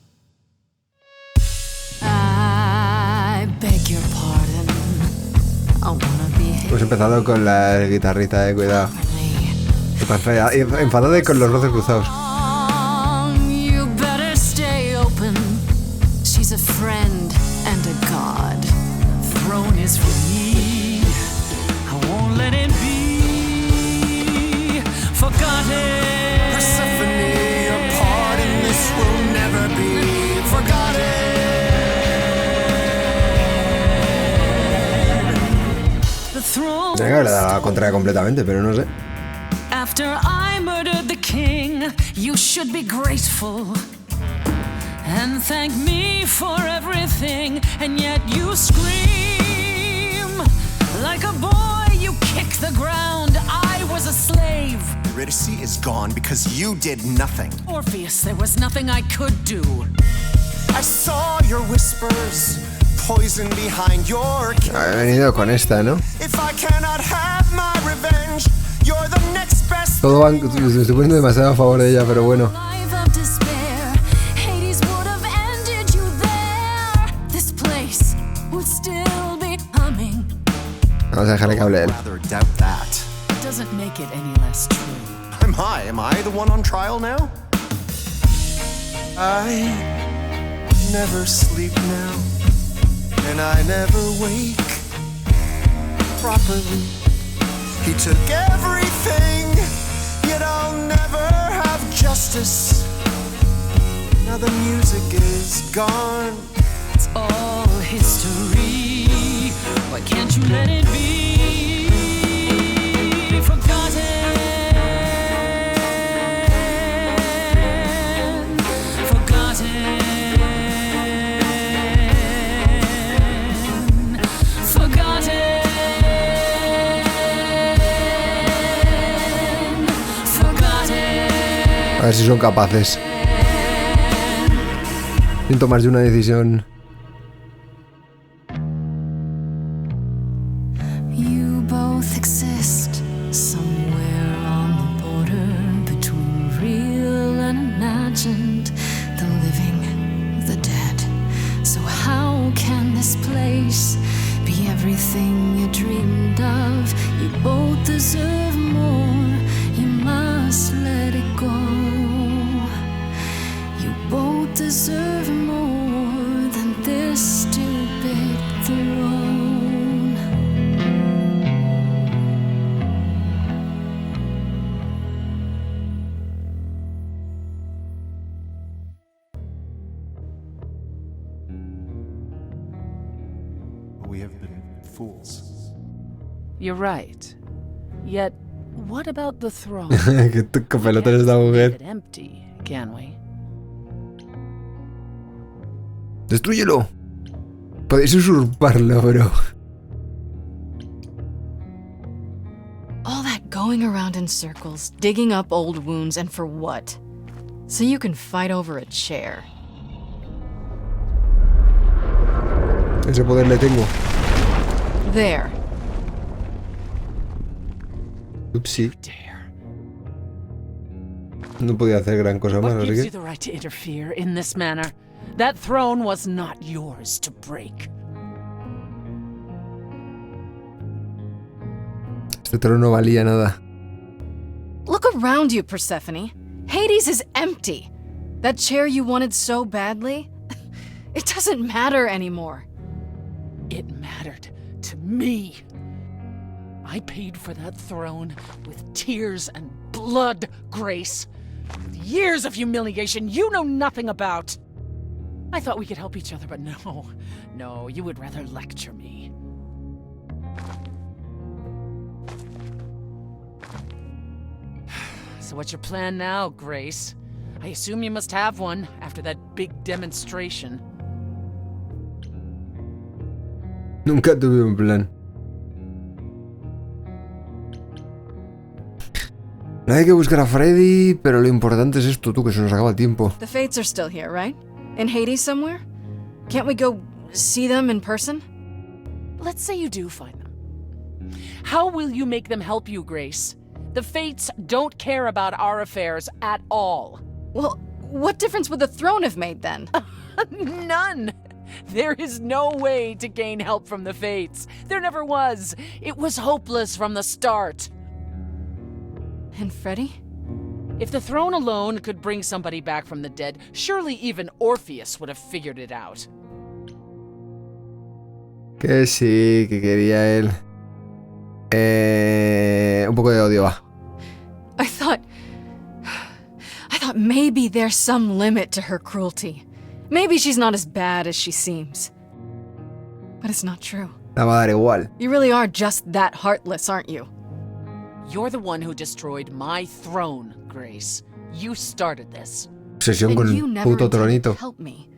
I beg your pardon. I wanna be Hemos empezado con la guitarrita, cuidado. Enfadado con los brazos cruzados. You better stay open. She's a friend and a god. The throne is for me. I won't let it be forgotten. Persephone, your part in this will never be forgotten. The throne. Venga, le da la contraria completamente, pero no sé. After I murdered the king, you should be grateful and thank me for everything. And yet you scream like a boy, you kick the ground. I was a slave. Eurydice is gone because you did nothing. Orpheus, there was nothing I could do. I saw your whispers, poison behind your kiss. Ha venido con esta, ¿no? If I cannot have my revenge, you're the next best. Todo va, me estoy poniendo demasiado a favor de ella, pero bueno. Life of despair, Hades would have ended you there. This place would still be humming. Vamos a dejarle que hable él. Rather doubt that. Doesn't make it any less true. I'm high. Am I the one on trial now? I never sleep now, and I never wake properly. He took everything, yet I'll never have justice. Now the music is gone. It's all history. Why can't you let it be forgotten? Forgotten. Forgotten. A ver si son capaces. Sin tomar una decisión. You both exist somewhere on the border between real and imagined, the living, the dead. So how can this place be everything you dreamed of? You both deserve more. You must let it go. You both deserve more than this stupid throne. We have been fools. You're right. Yet, what about the throne? Que pelota es esta Leave mujer. it empty, can we? ¡Destrúyelo! Podéis usurparlo, bro. All that going around in circles, digging up old wounds, and for what? So you can fight over a chair. Ese poder le tengo. There. Upsi. No podía hacer gran cosa más, What así gives you que... the right to interfere in this manner? That throne was not yours to break. Este trono no valía nada. Look around you, Persephone. Hades is empty. That chair you wanted so badly, it doesn't matter anymore. It mattered to me. I paid for that throne with tears and blood, Grace. With years of humiliation you know nothing about. I thought we could help each other, but no, you would rather lecture me. So what's your plan now, Grace? I assume you must have one after that big demonstration. Nunca tuve un plan. No hay que buscar a Freddy, pero lo importante es esto, tú, que se nos acaba el tiempo. The Fates are still here, right? In Hades somewhere? Can't we go see them in person? let's say you do find them. How will you make them help you, Grace? The Fates don't care about our affairs at all. Well, what difference would the throne have made then? None. There is no way to gain help from the Fates. There never was. It was hopeless from the start. And Freddy? If the throne alone could bring somebody back from the dead, surely even Orpheus would have figured it out. Que sí, que quería él. Un poco de odio, va. I thought maybe there's some limit to her cruelty. Maybe she's not as bad as she seems. But it's not true. La va a dar igual. You really are just that heartless, aren't you? You're the one who destroyed my throne, Grace. You started this. Obsesión con you el never puto intended to tronito. help me.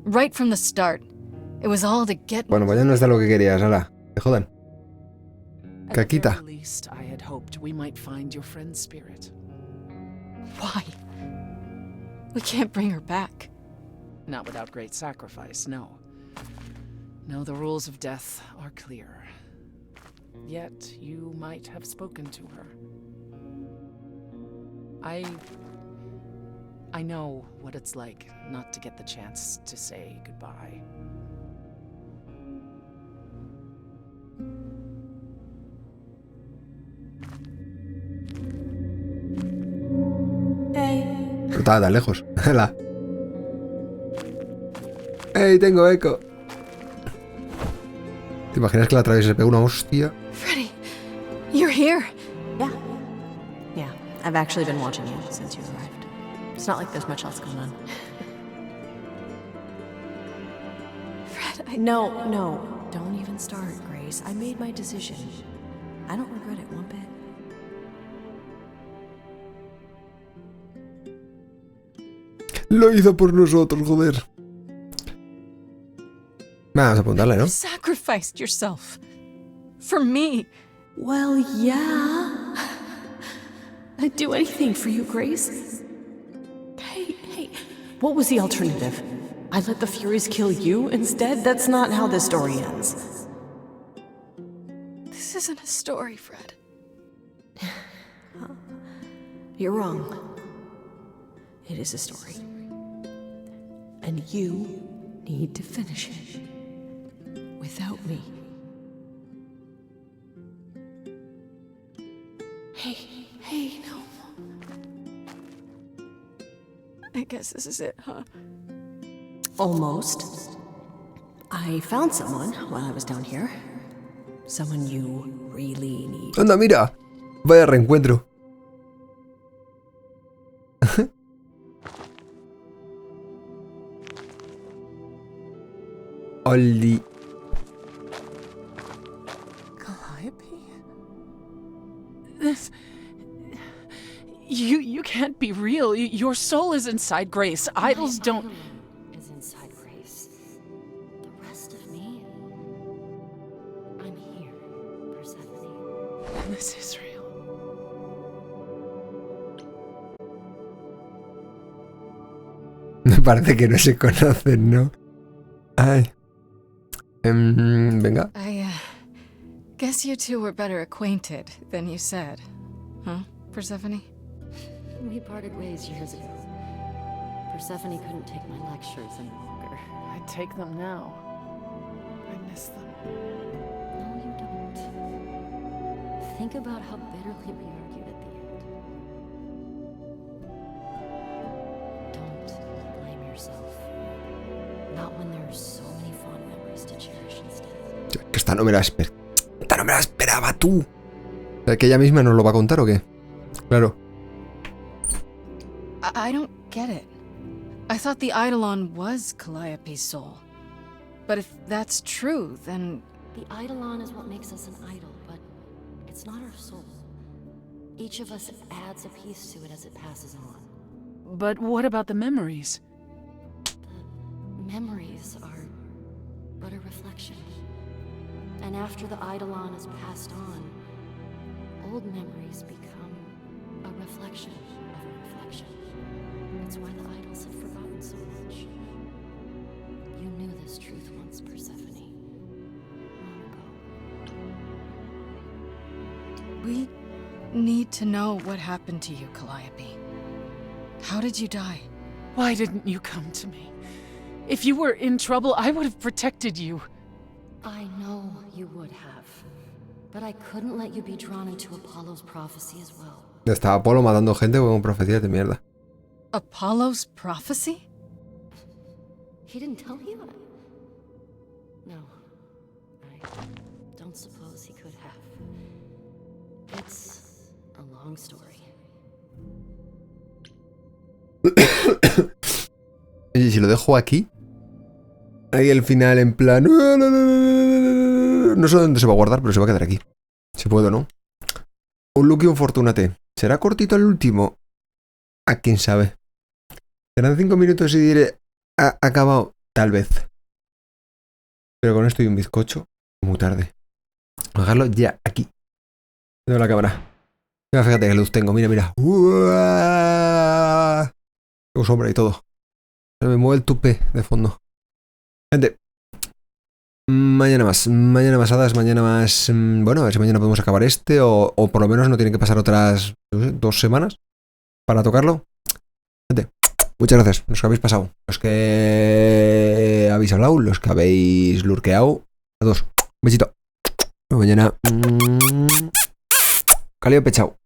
Right from the start. It was all to get Bueno, pues ya no está lo que querías, ala. Te jodan. At the Caquita. very least, I had hoped we might find your friend's spirit. Why? We can't bring her back. Not without great sacrifice, no. No, the rules of death are clear. Yet, you might have spoken to her. I know what it's like not to get the chance to say goodbye. No estaba tan lejos. Ala. ¡Ey, tengo eco! ¿Te imaginas que la atraviesa y se pega una hostia? Freddy, you're here. Yeah, I've actually been watching you since you arrived. It's not like there's much else going on. Fred, No, don't even start, Grace. I made my decision. I don't regret it one bit. Lo hizo por nosotros, joder. Vamos a apuntarle, ¿no? You sacrificed yourself. For me. Well, yeah. I'd do anything for you, Grace. Hey, what was the alternative? I let the Furies kill you instead? That's not how this story ends. This isn't a story, Fred. You're wrong. It is a story. And you need to finish it. Without me. Hey, no. I guess this is it, huh? Almost. I found someone while I was down here. Someone you really need. Anda, mira. Vaya reencuentro. Oli. Calliope? This... You can't be real. Your soul is inside Grace. Idols don't... Is inside Grace. The rest of me... I'm here, Persephone. This is real. Me parece que no se conocen, ¿no? Ay. Venga. I guess you two were better acquainted than you said. Huh, Persephone? We parted ways years ago. Persephone couldn't take my lectures any longer. I take them now. I miss them. No, you don't. Think about how bitterly we argued at the end. Don't blame yourself. Not when there are so many fond memories to cherish instead. Que esta no me la esperaba tú. O sea, que ella misma nos lo va a contar o qué. Claro. I don't get it. I thought the Eidolon was Calliope's soul. But if that's true, then... The Eidolon is what makes us an idol, but it's not our soul. Each of us adds a piece to it as it passes on. But what about the memories? The memories are but a reflection. And after the Eidolon is passed on, old memories become a reflection of a reflection. That's why the idols have forgotten so much. You knew this truth once, Persephone. Long ago. need to know what happened to you, Calliope. How did you die? Why didn't you come to me? If you were in trouble, I would have protected you. I know you would have. But I couldn't let you be drawn into Apollo's prophecy as well. Estaba Apolo matando gente con profecías de mierda. Apollo's prophecy? He didn't tell you? No. I don't suppose he could have. It's a long story. Oye, si lo dejo aquí, ahí el final en plan... No sé dónde se va a guardar, pero se va a quedar aquí. Si puedo, ¿no? Un Lucky, un Fortunate. ¿Será cortito el último? ¿A quién sabe? ¿Serán 5 minutos y diré... Ha acabado? Tal vez. Pero con esto y un bizcocho, muy tarde. Voy a dejarlo ya aquí. Tengo la cámara. Mira, fíjate qué luz tengo. Mira, mira. Tengo sombra y todo. Se me mueve el tupé de fondo. Gente. Mañana más hadas, mañana más... Bueno, a ver si mañana podemos acabar este o por lo menos no tienen que pasar otras, no sé, 2 semanas para tocarlo. Gente, muchas gracias, los que habéis pasado, los que habéis hablado, los que habéis lurqueado. A todos, un besito. Mañana... Calliope, chao.